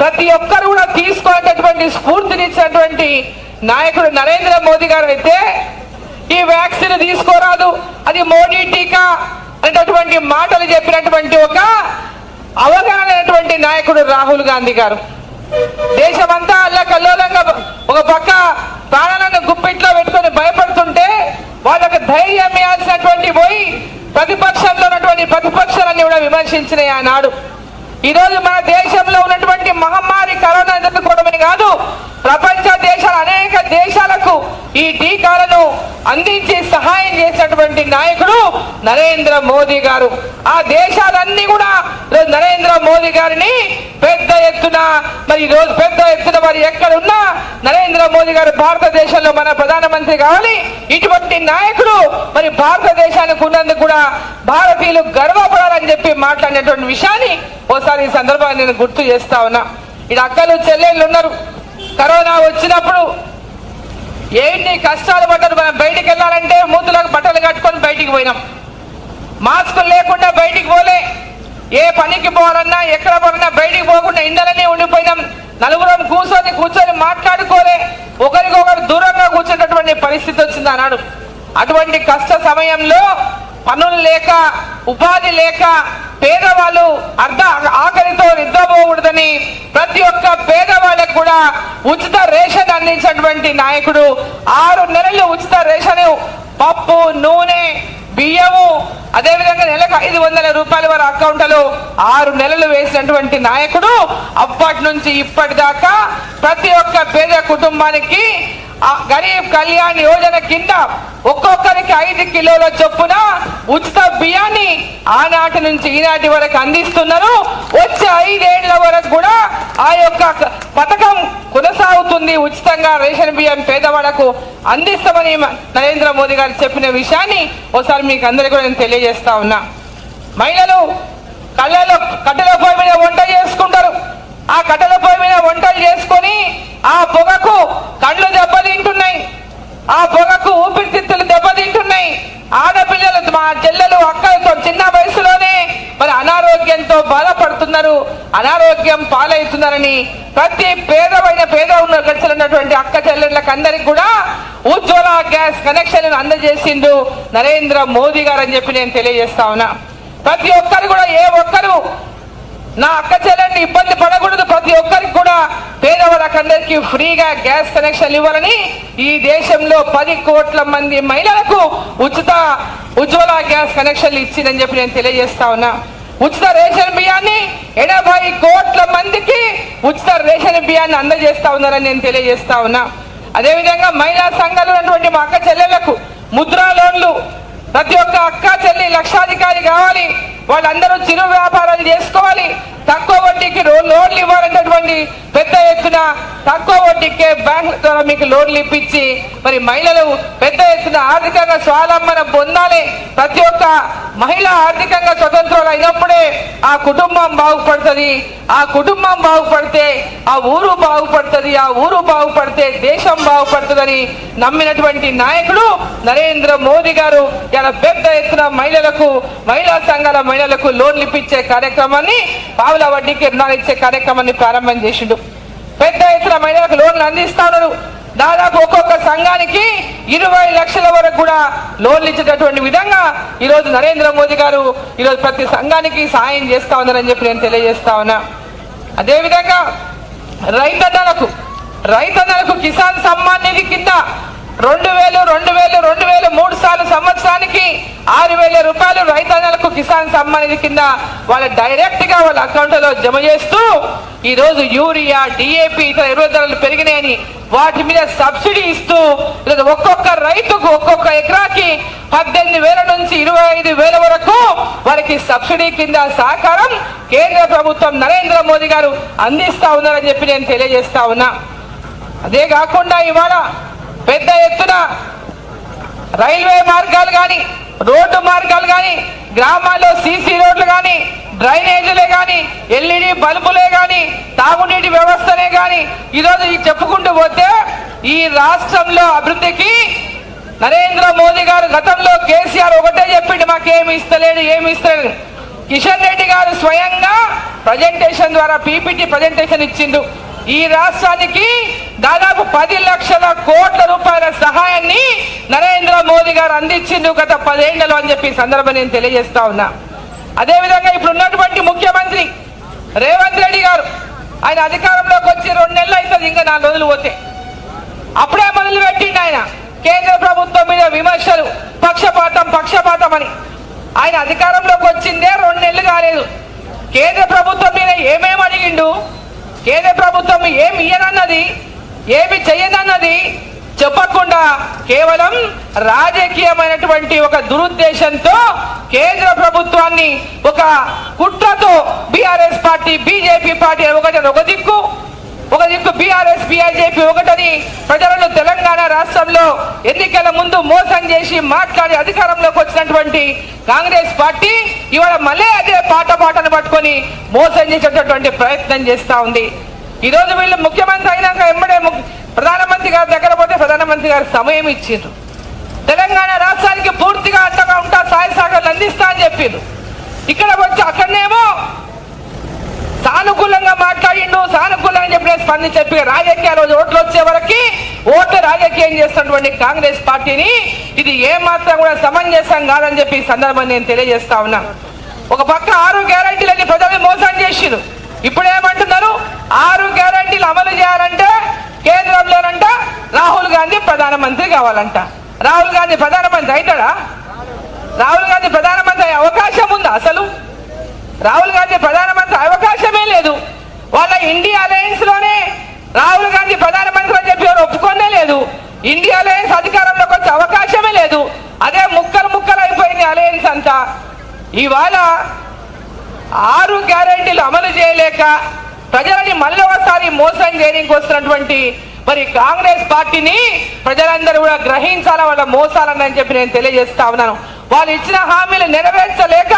[SPEAKER 5] ప్రతి ఒక్కరు కూడా తీసుకునేటటువంటి స్ఫూర్తినిచ్చినటువంటి నాయకుడు నరేంద్ర మోదీ గారు అయితే, ఈ వ్యాక్సిన్ తీసుకోరాదు, అది మోడీ టీకా అనేటటువంటి మాటలు చెప్పినటువంటి ఒక అవగాహనటువంటి నాయకుడు రాహుల్ గాంధీ గారు. దేశమంతా అల్లకల్లోలంగా ఒక పక్క ప్రాణాలను గుప్పిట్లో పెట్టుకొని భయపడుతుంటే వాళ్ళకు ధైర్యం ఇవ్వాల్సినటువంటి పోయి ప్రతిపక్షంలో ఉన్నటువంటి ప్రతిపక్షాలన్నీ కూడా విమర్శించినాయి ఆనాడు. ఈరోజు మన దేశంలో ఉన్నటువంటి మహమ్మారి కరోనా ఎదుర్కోవడమే కాదు, ప్రపంచ దేశాలు అనేక దేశాలకు ఈ టీకాలను అందించి సహాయం చేసినటువంటి నాయకుడు నరేంద్ర మోదీ గారు. ఆ దేశాలన్నీ కూడా నరేంద్ర మోదీ గారిని పెద్ద ఎత్తున మరి ఈరోజు పెద్ద ఎత్తున మరి ఎక్కడున్నా నరేంద్ర మోదీ గారు భారతదేశంలో మన ప్రధానమంత్రి కావాలి, ఇటువంటి నాయకుడు మరి భారతదేశానికి ఉన్నందుకు కూడా భారతీయులు గర్వపడాలని చెప్పి మాట్లాడినటువంటి విషయాన్ని ఓసారి ఈ సందర్భాన్ని నేను గుర్తు చేస్తా ఉన్నా. ఇక్కడ అక్కలు చెల్లెళ్ళు ఉన్నారు. కరోనా వచ్చినప్పుడు ఎన్ని కష్టాలు పడ్డారు. మనం బయటికి వెళ్ళాలంటే మూతులకు బట్టలు కట్టుకొని బయటికి పోయినాం, మాస్కులు లేకుండా బయటికి పోలే, ఏ పనికి పోవాలన్నా ఎక్కడ పోవాలన్నా బయటికి పోకుండా ఇండ్లనే ఉండిపోయినాం. నలుగురం కూర్చొని మాట్లాడుకోలే, ఒకరికొకరు దూరంగా కూర్చున్నటువంటి పరిస్థితి వచ్చింది అన్నాడు. అటువంటి కష్ట సమయంలో పనులు లేక, ఉపాధి లేక పేదవాళ్ళు ఆకలితో నిద్రపోకూడదని ప్రతి ఒక్క పేదవాళ్ళకు కూడా ఉచిత రేషన్ అందించినటువంటి నాయకుడు. 6 నెలలు ఉచిత రేషన్, పప్పు, నూనె, బియ్యము, అదేవిధంగా నెలకు 500 రూపాయల వారి అకౌంట్లో 6 నెలలు వేసినటువంటి నాయకుడు. అప్పటి నుంచి ఇప్పటిదాకా ప్రతి ఒక్క పేద కుటుంబానికి గరీబ్ కళ్యాణ్ యోజన కింద ఒక్కొక్కరికి 5 కిలోల చొప్పున ఉచిత బియ్యాన్ని ఆనాటి నుంచి ఈనాటి వరకు అందిస్తున్నారు. వచ్చే 5 ఏళ్ల వరకు కూడా ఆ యొక్క పథకం ఉంది, ఉచితంగా రేషన్ బియ్యం పేదవాళ్లకు అందిస్తామని నరేంద్ర మోదీ గారు చెప్పిన విషయాన్ని ఒకసారి మీకు అందరికీ కూడా నేను తెలియజేస్తా ఉన్నా. మహిళలు కట్టెల పొయ్యి మీద వంట చేసుకుంటారు. ఆ కట్టెల పొయ్యి మీద వంటలు చేసుకొని ఆ పొగకు కళ్ళు దెబ్బతింటున్నాయి, ఆ పొగకు ఊపిరితిత్తులు దెబ్బతింటున్నాయి. ఆడపిల్లలు మా చెల్లెలు అక్కలతో చిన్న వయసులోనే మరి అనారోగ్యంతో బాధపడుతున్నారు, అనారోగ్యం పాలవుతున్నారని ప్రతి పేద ఉన్నటువంటి అక్క చెల్లెళ్ళకి అందరికి కూడా ఉజ్వల గ్యాస్ కనెక్షన్ అందజేసిండు నరేంద్ర మోదీ గారు అని చెప్పి నేను తెలియజేస్తా ఉన్నా. ప్రతి ఒక్కరు కూడా ఏ ఒక్కరు నా అక్క చెల్లెల్ని ఇబ్బంది పడకూడదు, ప్రతి ఒక్కరికి కూడా పేదవాళ్ళకందరికీ ఫ్రీగా గ్యాస్ కనెక్షన్ ఇవ్వాలని ఈ దేశంలో 10 కోట్ల మంది మహిళలకు ఉచిత ఉజ్వల గ్యాస్ కనెక్షన్లు ఇచ్చిందని చెప్పి నేను తెలియజేస్తా ఉన్నా. ఉచిత రేషన్ బియ్యాన్ని 80 కోట్ల మందికి ఉచిత రేషన్ బియ్యాన్ని అందజేస్తా ఉన్నారని నేను తెలియజేస్తా ఉన్నా. అదేవిధంగా మహిళా సంఘాలు ఉన్నటువంటి మా అక్క చెల్లెళ్లకు ముద్రా లోన్లు, ప్రతి ఒక్క అక్క చెల్లి లక్షాధికారి కావాలి, వాళ్ళందరూ చిరు వ్యాపారాలు చేసుకోవాలి, తక్కువ వడ్డీకి లోన్లు ఇవ్వాలన్నటువంటి పెద్ద ఎత్తున తక్కువ వడ్డీకే బ్యాంకుల ద్వారా మీకు లోన్లు ఇప్పించి మరి మహిళలు పెద్ద ఎత్తున ఆర్థికంగా స్వావలంబన పొందాలి. ప్రతి ఒక్క మహిళ ఆర్థికంగా స్వతంత్రాలు అయినప్పుడే ఆ కుటుంబం బాగుపడుతుంది, ఆ కుటుంబం బాగుపడితే ఆ ఊరు బాగుపడుతుంది, ఆ ఊరు బాగుపడితే దేశం బాగుపడుతుందని నమ్మినటువంటి నాయకుడు నరేంద్ర మోదీ గారు ఇలా పెద్ద ఎత్తున మహిళా సంఘాల మహిళలకు లోన్లు ఇప్పించే కార్యక్రమాన్ని, పావుల వడ్డీకి రుణాలు ఇచ్చే కార్యక్రమాన్ని ప్రారంభం చేసిండు. పెద్ద ఎత్తున మహిళలకు లోన్లు అందిస్తా ఉన్నారు. దాదాపు ఒక్కొక్క సంఘానికి 20 లక్షల వరకు కూడా లోన్లు ఇచ్చేటటువంటి విధంగా ఈరోజు నరేంద్ర మోదీ గారు ఈరోజు ప్రతి సంఘానికి సాయం చేస్తా ఉన్నారని చెప్పి నేను తెలియజేస్తా ఉన్నా. అదేవిధంగా రైతన్నలకు కిసాన్ సమ్మాన్ నిధి కింద 2000 3 సార్లు సంవత్సరానికి 6,000 రూపాయలు రైతన్నలకు కిసాన్ సమ్మాన్ నిధి కింద వాళ్ళు డైరెక్ట్ గా వాళ్ళ అకౌంట్ లో జమ చేస్తూ ఈ రోజు యూరియా, డిఏపి ఇతర ఎరువుల ధరలు పెరిగినాయని వాటి మీద సబ్సిడీ ఇస్తూ ఒక్కొక్క రైతుకు ఒక్కొక్క ఎకరాకి 18,000 నుంచి 25,000 వరకు వారికి సబ్సిడీ కింద సహకారం కేంద్ర ప్రభుత్వం నరేంద్ర మోదీ గారు అందిస్తా ఉన్నారని చెప్పి నేను తెలియజేస్తా ఉన్నా. అదే కాకుండా ఇవాళ పెద్ద ఎత్తున రైల్వే మార్గాలు కానీ, రోడ్డు మార్గాలు కానీ, గ్రామాల్లో సీసీ రోడ్లు కానీ, డ్రైనేజీలే కానీ, ఎల్ఈడి బల్బులే కానీ, తాగునీటి వ్యవస్థనే కానీ ఈరోజు చెప్పుకుంటూ పోతే ఈ రాష్ట్రంలో అభివృద్ధికి నరేంద్ర మోదీ గారు గతంలో కేసీఆర్ ఒకటే చెప్పిండు, మాకేమి ఇస్తలేడు. కిషన్ రెడ్డి గారు స్వయంగా ప్రజెంటేషన్ ద్వారా పీపీటీ ప్రజెంటేషన్ ఇచ్చిండు. ఈ రాష్ట్రానికి దాదాపు 10 లక్షల కోట్ల రూపాయల సహాయాన్ని నరేంద్ర మోదీ గారు అందించిండు గత 10 ఏళ్లలో అని చెప్పి సందర్భం నేను తెలియజేస్తా ఉన్నా. అదేవిధంగా ఇప్పుడు ఉన్నటువంటి ముఖ్యమంత్రి రేవంత్ రెడ్డి గారు ఆయన అధికారంలోకి వచ్చి 2 నెలలు అవుతుంది, ఇంకా 4 రోజులు పోతే అప్పుడే మొదలు పెట్టిండు ఆయన కేంద్ర ప్రభుత్వం మీద విమర్శలు, పక్షపాతం అని. ఆయన అధికారంలోకి వచ్చిందే 2 నెలలు కాలేదు. కేంద్ర ప్రభుత్వం మీద ఏమేమి అడిగిండు, కేంద్ర ప్రభుత్వం ఏమి ఇయ్యనన్నది, ఏమి చెయ్యనన్నది చెప్పకుండా కేవలం రాజకీయమైనటువంటి ఒక దురుద్దేశంతో కేంద్ర ప్రభుత్వాన్ని ఒక కుట్రతో బీఆర్ఎస్ పార్టీ, బీజేపీ పార్టీ ఒక దిక్కు బీఆర్ఎస్, బీజేపీ ఒకటని ప్రజలను తెలంగాణ రాష్ట్రంలో ఎన్నికల ముందు మోసం చేసి మాట్లాడి అధికారంలోకి వచ్చినటువంటి కాంగ్రెస్ పార్టీ ఇవాళ మళ్ళీ అదే పాటను పట్టుకొని మోసం చేసేటటువంటి ప్రయత్నం చేస్తా ఉంది. ఈరోజు వీళ్ళు ముఖ్యమంత్రి అయినాక వెంబడే ప్రధానమంత్రి గారి దగ్గర పోతే ప్రధానమంత్రి గారు సమయం ఇచ్చిండ్రు. తెలంగాణ రాష్ట్రానికి పూర్తిగా అంతగా ఉంటా సహాయ సహకారాలు అందిస్తా అని చెప్పిండ్రు. ఇక్కడ వచ్చి అక్కడనేమో సానుకూలంగా మాట్లాడిండు, సానుకూలంగా చెప్పిన స్పందించి చెప్పి రాజకీయాలు ఓట్లు వచ్చే వరకు ఓట్లు రాజకీయం చేస్తున్నటువంటి కాంగ్రెస్ పార్టీని ఇది ఏమాత్రం కూడా సమంజసం కాదని చెప్పి ఈ సందర్భాన్ని నేను తెలియజేస్తా ఉన్నా. ఒక పక్క 6 గ్యారంటీలని ప్రజల్ని మోసం చేసిరు. ఇప్పుడు ఏమంటున్నారు, 6 గ్యారంటీలు అమలు చేయాలంటే కేంద్రంలోనంట రాహుల్ గాంధీ ప్రధానమంత్రి కావాలంట. రాహుల్ గాంధీ ప్రధానమంత్రి అవుతాడా? రాహుల్ గాంధీ ప్రధానమంత్రి అయ్యే అవకాశం ఉందా? అసలు రాహుల్ గాంధీ ప్రధానమంత్రి అవకాశమే లేదు. వాళ్ళ ఇండియా అలయన్స్ లోనే రాహుల్ గాంధీ ప్రధానమంత్రి అని చెప్పి ఎవరు ఒప్పుకోనే లేదు. ఇండియా అలయన్స్ అధికారంలోకి వచ్చే అవకాశమే లేదు. అదే ముక్కలు అయిపోయింది అలయన్స్ అంతా. ఇవాళ 6 గ్యారెంటీలు అమలు చేయలేక ప్రజలని మళ్ళీ ఒకసారి మోసం చేయడానికి వస్తున్నటువంటి మరి కాంగ్రెస్ పార్టీని ప్రజలందరూ కూడా గ్రహించాలా, వాళ్ళ మోసాలని చెప్పి నేను తెలియజేస్తా ఉన్నాను. వాళ్ళు ఇచ్చిన హామీలు నెరవేర్చలేక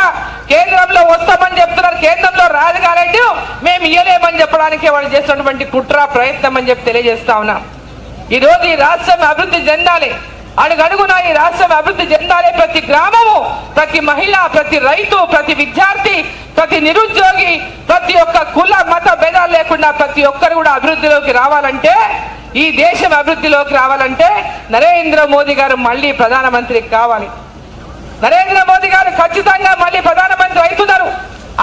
[SPEAKER 5] కేంద్రంలో వస్తామని చెప్తున్నారు, కేంద్రంలో రాదు కాబట్టి మేము ఇయ్యలేమని చెప్పడానికి వాళ్ళు చేస్తున్నటువంటి కుట్ర ప్రయత్నం అని చెప్పి తెలియజేస్తా ఉన్నాం. ఈ రోజు ఈ రాష్ట్రం అభివృద్ధి చెందాలి, అడుగడుగునా ఈ రాష్ట్రం అభివృద్ధి చెందాలి. ప్రతి గ్రామము, ప్రతి మహిళ, ప్రతి రైతు, ప్రతి విద్యార్థి, ప్రతి నిరుద్యోగి, ప్రతి ఒక్క కుల మత భేదాలు లేకుండా ప్రతి ఒక్కరు కూడా అభివృద్ధిలోకి రావాలంటే, ఈ దేశం అభివృద్ధిలోకి రావాలంటే నరేంద్ర మోదీ గారు మళ్ళీ ప్రధానమంత్రి కావాలి. నరేంద్ర మోదీ గారు ఖచ్చితంగా మళ్ళీ ప్రధానమంత్రి అవుతున్నారు.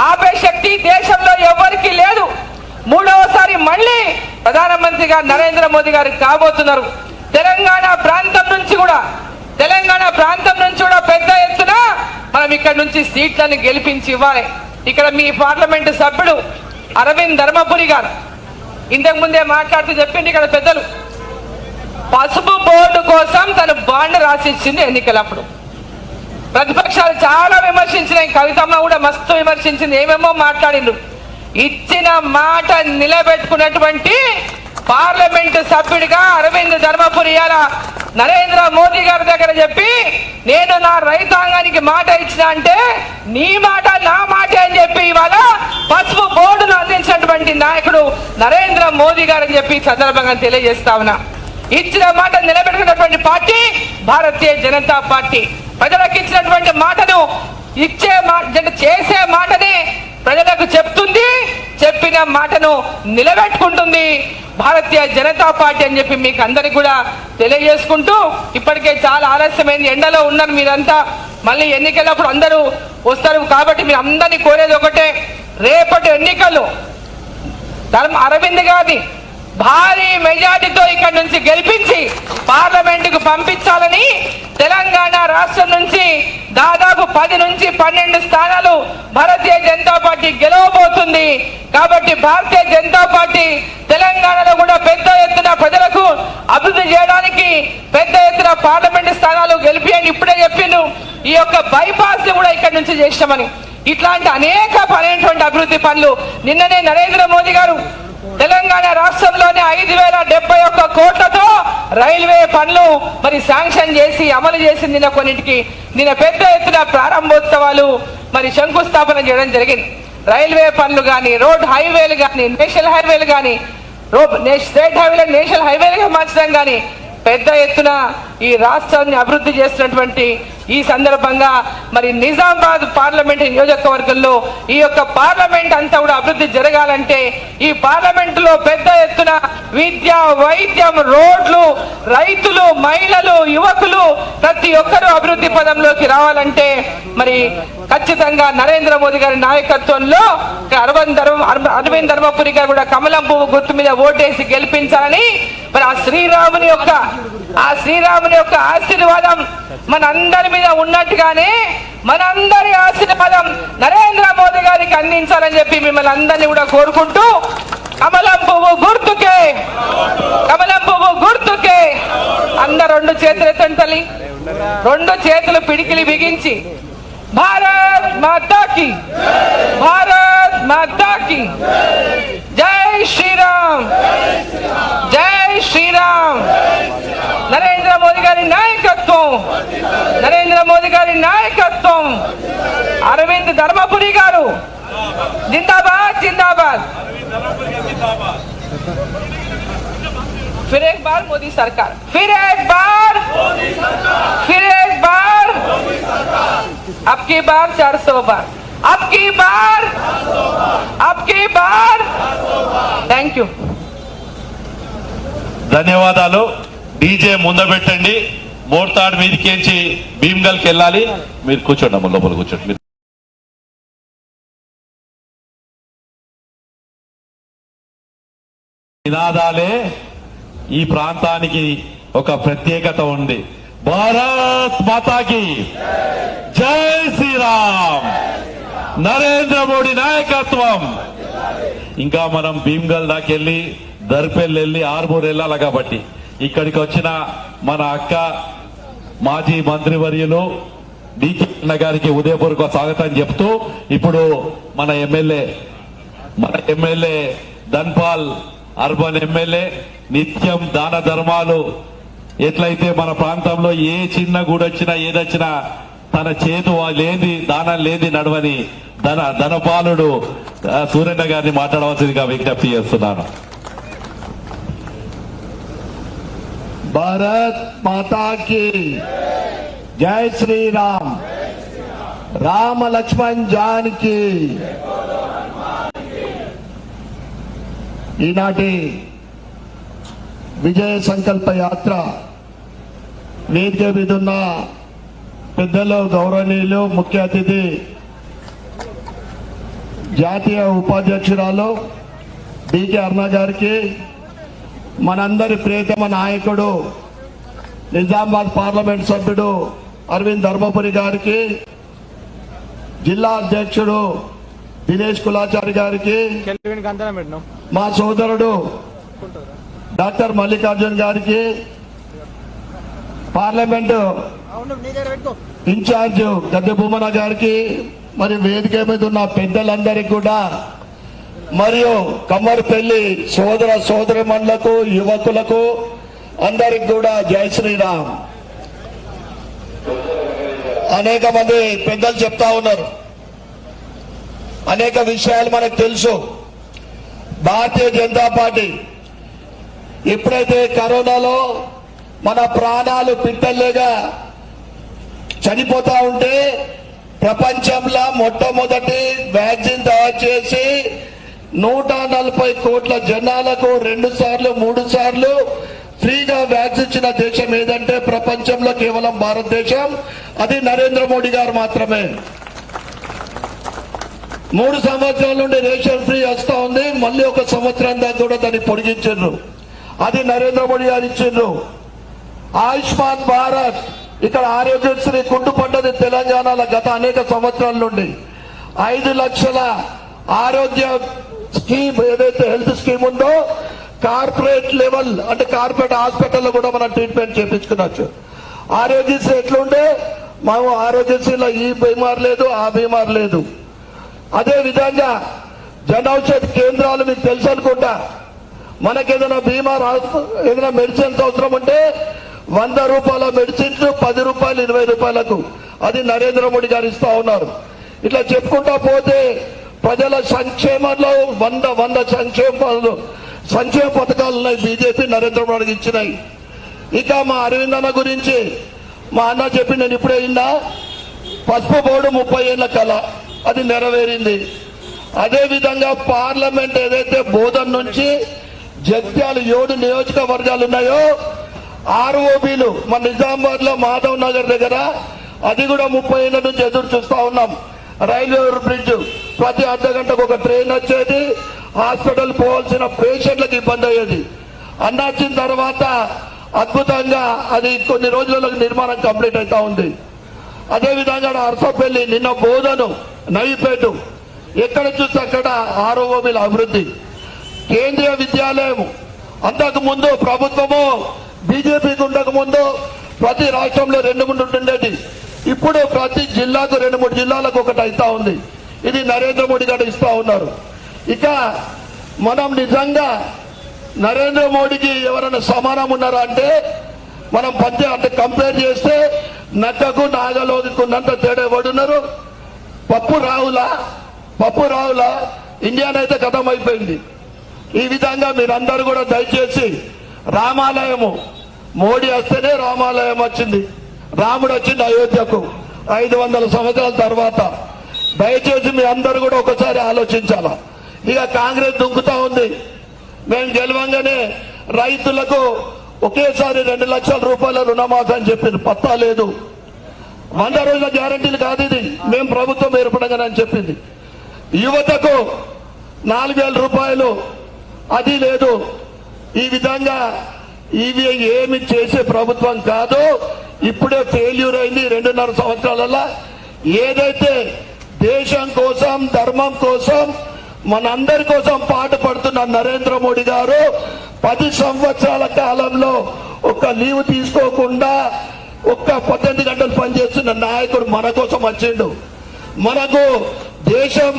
[SPEAKER 5] ఆపే శక్తి దేశంలో ఎవరికి లేదు. మూడవసారి మళ్ళీ ప్రధానమంత్రిగా నరేంద్ర మోదీ గారు కాబోతున్నారు. తెలంగాణ ప్రాంతం నుంచి కూడా పెద్ద ఎత్తున మనం ఇక్కడ నుంచి సీట్లను గెలిపించి ఇవ్వాలి. ఇక్కడ మీ పార్లమెంటు సభ్యుడు అరవింద్ ధర్మపురి గారు ఇంతకు ముందే మాట్లాడుతూ చెప్పింది, ఇక్కడ పెద్దలు పసుపు బోర్డు కోసం తను బాండ్ రాసిచ్చింది ఎన్నికలప్పుడు. ప్రతిపక్షాలు చాలా విమర్శించినాయి, కవితమ్మ కూడా మస్తు విమర్శించింది, ఏమేమో మాట్లాడిండు. ఇచ్చిన మాట నిలబెట్టుకున్నటువంటి పార్లమెంటు సభ్యుడిగా అరవింద్ ధర్మపురి నరేంద్ర మోదీ గారి దగ్గర చెప్పి, నేను నా రైతాంగానికి మాట ఇచ్చిన అంటే నీ మాట నా మాట అని చెప్పి ఇవాళ పసుపు బోర్డును అందించినటువంటి నాయకుడు నరేంద్ర మోదీ గారు అని చెప్పి సందర్భంగా తెలియజేస్తా ఉన్నా. ఇచ్చిన మాట నిలబెట్టుకున్నటువంటి పార్టీ భారతీయ జనతా పార్టీ. ప్రజలకు ఇచ్చినటువంటి మాటను చేసే మాటని ప్రజలకు చెప్తుంది, చెప్పిన మాటను నిలబెట్టుకుంటుంది భారతీయ జనతా పార్టీ అని చెప్పి మీకు అందరికి కూడా తెలియజేసుకుంటూ, ఇప్పటికే చాలా ఆలస్యమైంది, ఎండలో ఉన్నారు మీరంతా, మళ్ళీ ఎన్నికలప్పుడు అందరూ వస్తారు కాబట్టి మీరు అందరినీ కోరేది ఒకటే, రేపటి ఎన్నికలు అరవింద్ గారిని భారీ మెజార్టీతో ఇక్కడ నుంచి గెలిపించి పార్లమెంటుకు పంపించాలని, తెలంగాణ రాష్ట్రం నుంచి దాదాపు 10 నుంచి 12 స్థానాలు భారతీయ జనతా పార్టీ గెలవబోతుంది. కాబట్టి భారతీయ జనతా పార్టీ తెలంగాణలో కూడా పెద్ద ఎత్తున ప్రజలకు అభివృద్ధి చేయడానికి పెద్ద ఎత్తున పార్లమెంటు స్థానాలు గెలిపియండి. ఇప్పుడే చెప్పిండు ఈ యొక్క బైపాస్ కూడా ఇక్కడ నుంచి చేస్తామని. ఇట్లాంటి అనేక అభివృద్ధి పనులు నిన్ననే నరేంద్ర మోదీ గారు తెలంగాణ రాష్ట్రంలోనే 5,071 కోట్లతో రైల్వే పనులు మరి శాంక్షన్ చేసి అమలు చేసింది. నిన్న కొన్నింటికి నిన్న పెద్ద ఎత్తున ప్రారంభోత్సవాలు మరి శంకుస్థాపన చేయడం జరిగింది. రైల్వే పనులు కానీ, రోడ్ హైవేలు కానీ, నేషనల్ హైవేలు కానీ, స్టేట్ హైవేలు నేషనల్ హైవేలుగా మార్చడం కానీ పెద్ద ఎత్తున ఈ రాష్ట్రాన్ని అభివృద్ధి చేస్తున్నటువంటి ఈ సందర్భంగా మరి నిజామాబాద్ పార్లమెంట్ నియోజకవర్గంలో ఈ యొక్క పార్లమెంట్ అంతా కూడా అభివృద్ధి జరగాలంటే ఈ పార్లమెంట్ లో పెద్ద ఎత్తున విద్య, వైద్యం, రోడ్లు, రైతులు, మహిళలు, యువకులు ప్రతి ఒక్కరూ అభివృద్ధి పదంలోకి రావాలంటే మరి ఖచ్చితంగా నరేంద్ర మోదీ గారి నాయకత్వంలో అరవింద్ ధర్మపురి గారు కూడా కమలం పువ్వు గుర్తు మీద ఓటేసి గెలిపించాలని మరి ఆ శ్రీరాముని యొక్క ఆశీర్వాదం మనందరి మీద ఉన్నట్టుగానే మనందరి ఆశీర్వాదం నరేంద్ర మోదీ గారికి అందించాలని చెప్పి మిమ్మల్ని అందరినీ కూడా కోరుకుంటూ కమలం పువ్వు గుర్తుకే అందరు 2 చేతులు ఎత్తండి తల్లి, 2 చేతులు పిడికిలి బిగించి భారత్ మాతాకి జై శ్రీరామ్, జై శ్రీరామ్. నరేంద్ర మోదీ గారి నాయకత్వం, అరవింద్ ధర్మపురి గారు జిందాబాద్. फिर एक बार मोदी सरकार, फिर एक बार अब की बार 400 बार, अब की बार. Thank you.
[SPEAKER 2] ధన్యవాదాలు. డీజే ముందబెట్టండి, మోర్తాడ్ మీదకించి భీమ్గల్కి వెళ్ళాలి. మీరు కూర్చోండి, అమ్మ లోపల కూర్చోండి. నినాదాలే ఈ ప్రాంతానికి ఒక ప్రత్యేకత ఉంది. భారత్ మాతాకి జై శ్రీరామ్, నరేంద్ర మోడీ నాయకత్వం. ఇంకా మనం భీమ్గల్ దాకెళ్ళి దర్పెల్లి వెళ్ళి ఆర్మూర్ వెళ్ళాలి కాబట్టి ఇక్కడికి వచ్చిన మన అక్క మాజీ మంత్రివర్యులు డికే అన్న గారికి ఉదయపూర్వక స్వాగతం చెప్తూ ఇప్పుడు మన ఎమ్మెల్యే ధన్పాల్ అర్బన్ ఎమ్మెల్యే నిత్యం దాన ధర్మాలు ఎట్లయితే మన ప్రాంతంలో ఏ చిన్న గుడొచ్చినా ఏదొచ్చినా తన చేతు లేని దానం లేని నడవని ధనపాలుడు సూర్యన్న గారిని మాట్లాడవలసిందిగా విజ్ఞప్తి చేస్తున్నాను.
[SPEAKER 1] భారత్ మాతా की జై శ్రీరామ్. రామ లక్ష్మణ్ జానకి. ఈనాటి విజయ సంకల్ప యాత్ర వేదిక మీద ఉన్న పెద్దలు, గౌరవనీయులు, ముఖ్య అతిథి జాతీయ ఉపాధ్యక్షురాలు డికే అరుణ గారికి, మనందరి ప్రియతమ నాయకుడు నిజామాబాద్ పార్లమెంట్ సభ్యుడు అరవింద్ ధర్మపురి గారికి, జిల్లా అధ్యక్షుడు దినేష్ కులాచారి గారికి, మా సోదరుడు డాక్టర్ మల్లికార్జున్ గారికి, పార్లమెంటు ఇన్ఛార్జ్ గద్దె భూమన గారికి, మరి వేదిక మీద ఉన్న పెద్దలందరికీ కూడా, మరియు కమ్మరిపల్లి సోదర సోదరిమణులకు, యువకులకు అందరికి కూడా జై శ్రీరామ్. అనేక మంది పెద్దలు చెప్తా ఉన్నారు, అనేక విషయాలు మనకు తెలుసు. భారతీయ జనతా పార్టీ ఎప్పుడైతే కరోనాలో మన ప్రాణాలు పిట్టల్లేగా చనిపోతా ఉంటే ప్రపంచంలో మొట్టమొదటి వ్యాక్సిన్ తయారు చేసి 140 కోట్ల జనాలకు 2 సార్లు 3 సార్లు ఫ్రీగా వ్యాక్సిన్ ఇచ్చిన దేశం ఏదంటే ప్రపంచంలో కేవలం భారతదేశం. అది నరేంద్ర మోడీ గారు మాత్రమే. 3 సంవత్సరాల నుండి రేషన్ ఫ్రీ వస్తా ఉంది, మళ్ళీ 1 సంవత్సరం దాకా కూడా దాన్ని పొడిగించారు. అది నరేంద్ర మోడీ గారు ఇచ్చిండ్రు. ఆయుష్మాన్ భారత్, ఇక్కడ ఆరోగ్యశ్రీ కుంటుపడ్డది తెలంగాణలో గత అనేక సంవత్సరాల నుండి. 5 లక్షల ఆరోగ్య స్కీమ్ ఏదైతే హెల్త్ స్కీమ్ ఉందో కార్పొరేట్ లెవెల్ అంటే కార్పొరేట్ హాస్పిటల్లో కూడా మనం ట్రీట్మెంట్ చేయించుకోవచ్చు. ఆరోగ్యశ్రీ ఎట్లుండే, మేము ఆరోగ్యశ్రీలో ఈ బీమార్ లేదు, ఆ బీమార్ లేదు. అదే విధంగా జన ఔషధి కేంద్రాలు మీకు తెలుసు అనుకుంటా. మనకేదైనా బీమార్ ఏదైనా మెడిసిన్స్ అవసరం ఉంటే 100 రూపాయల మెడిసిన్స్ 10 రూపాయలు 20 రూపాయలకు అది నరేంద్ర మోడీ గారు ఇస్తా ఉన్నారు. ఇట్లా చెప్పుకుంటా పోతే ప్రజల సంక్షేమంలో 100 సంక్షేమ పథకాలు ఉన్నాయి బీజేపీ నరేంద్ర మోడీకి ఇచ్చినాయి. ఇక మా అరవింద్ అన్న గురించి మా అన్న చెప్పి నేను ఇప్పుడే విన్నా, పసుపు బోర్డు 30 ఏళ్ల కళ అది నెరవేరింది. అదే విధంగా పార్లమెంట్ ఏదైతే బోధన్ నుంచి జగిత్యాల 7 నియోజకవర్గాలు ఉన్నాయో ఆర్ఓబీలు మన నిజామాబాద్ లో మాధవ్ నగర్ దగ్గర అది కూడా 30 ఏళ్ల నుంచి ఎదురు చూస్తా ఉన్నాం. రైల్వే బ్రిడ్జ్ ప్రతి అర్ధ గంటకు ఒక ట్రైన్ వచ్చేది, హాస్పిటల్ పోవాల్సిన పేషెంట్లకు ఇబ్బంది అయ్యేది. అన్న వచ్చిన తర్వాత అద్భుతంగా అది కొన్ని రోజులలో నిర్మాణం కంప్లీట్ అవుతా ఉంది. అదేవిధంగా అరసపల్లి, నిన్న బోధను, నవీపేట ఎక్కడ చూస్తే అక్కడ ఆర్ఓబీల అభివృద్ధి. కేంద్రీయ విద్యాలయం అంతకు ముందు ప్రభుత్వము బీజేపీకి ఉండక ముందు ప్రతి రాష్ట్రంలో 2-3 ఉండేది. ఇప్పుడు ప్రతి జిల్లాకు 2-3 జిల్లాలకు ఒకటి అవుతా ఉంది. ఇది నరేంద్ర మోడీ గారు ఇస్తా ఉన్నారు. ఇక మనం నిజంగా నరేంద్ర మోడీకి ఎవరైనా సమానం ఉన్నారా అంటే మనం అంటే కంపేర్ చేస్తే నక్కకు నాగలోకి ఉన్నంత తేడా ఎవడున్నారు? పప్పు రావులా ఇండియానైతే కథం అయిపోయింది. ఈ విధంగా మీరందరూ కూడా దయచేసి రామాలయము మోడీ వస్తేనే రామాలయం వచ్చింది, రాముడు వచ్చింది అయోధ్యకు 500 సంవత్సరాల తర్వాత. దయచేసి మీ అందరూ కూడా ఒకసారి ఆలోచించాలా. ఇక కాంగ్రెస్ దుంకుతా ఉంది, మేము గెలవంగానే రైతులకు ఒకేసారి 2 లక్షల రూపాయల రుణమాఫీ అని చెప్పింది, పత్తా లేదు. 100 రోజుల గ్యారంటీలు కాదు ఇది, మేము ప్రభుత్వం ఏర్పడగానే అని చెప్పింది. యువతకు 4,000 రూపాయలు అది లేదు. ఈ విధంగా ఇవి ఏమి చేసే ప్రభుత్వం కాదు. ఇప్పుడే ఫెయిల్యూర్ అయింది 2.5 సంవత్సరాలలో. ఏదైతే దేశం కోసం, ధర్మం కోసం, మనందరి కోసం పాటుపడుతున్న నరేంద్ర మోడీ గారు 10 సంవత్సరాల కాలంలో ఒక్క లీవ్ తీసుకోకుండా ఒక్క 18 గంటలు పనిచేస్తున్న నాయకుడు మన కోసం వచ్చిండు. మనకు దేశం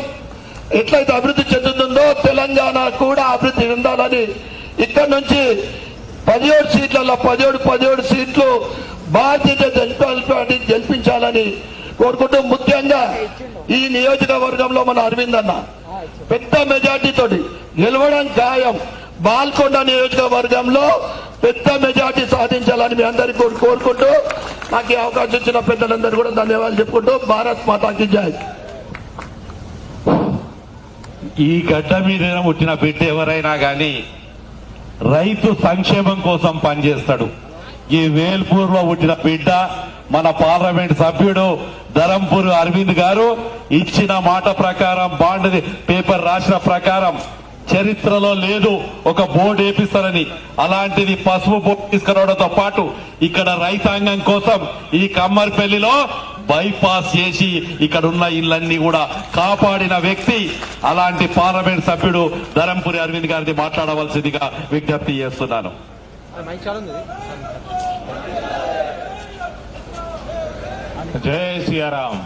[SPEAKER 1] ఎట్లయితే అభివృద్ధి చెందుతుందో తెలంగాణ కూడా అభివృద్ధి చెందాలని ఇక్కడ నుంచి 17 సీట్లలో 17 సీట్లు భారతీయ జనతా పార్టీ గెలిపించాలని కోరుకుంటూ, ముఖ్యంగా ఈ నియోజకవర్గంలో మన అరవింద్ అన్న పెద్ద మెజార్టీ తోటి గెలవడం ఖాయం. బాల్కొండ నియోజకవర్గంలో పెద్ద మెజార్టీ సాధించాలని మీ అందరికీ కోరుకుంటూ, నాకు ఈ అవకాశం ఇచ్చిన పెద్దలందరూ కూడా ధన్యవాదాలు చెప్పుకుంటూ, భారత్ మాతాకి జై.
[SPEAKER 2] ఈ గడ్డ మీద పుట్టిన బిడ్డ ఎవరైనా గాని రైతు సంక్షేమం కోసం పనిచేస్తాడు. ఈ వేల్పూర్ లో పుట్టిన బిడ్డ మన పార్లమెంట్ సభ్యుడు ధరంపూర్ అరవింద్ గారు ఇచ్చిన మాట ప్రకారం బాండ్ పేపర్ రాసిన ప్రకారం చరిత్రలో లేదు ఒక బోర్డు వేపిస్తారని. అలాంటిది పసుపు బోర్డు తీసుకురావడంతో పాటు ఇక్కడ రైతాంగం కోసం ఈ కమ్మర్పల్లిలో బైపాస్ చేసి ఇక్కడ ఉన్న ఇళ్లన్నీ కూడా కాపాడిన వ్యక్తి. అలాంటి పార్లమెంట్ సభ్యుడు ధరంపూరి అరవింద్ గారిని మాట్లాడవలసిందిగా విజ్ఞప్తి చేస్తున్నాను.
[SPEAKER 3] జై శ్రీరామ్.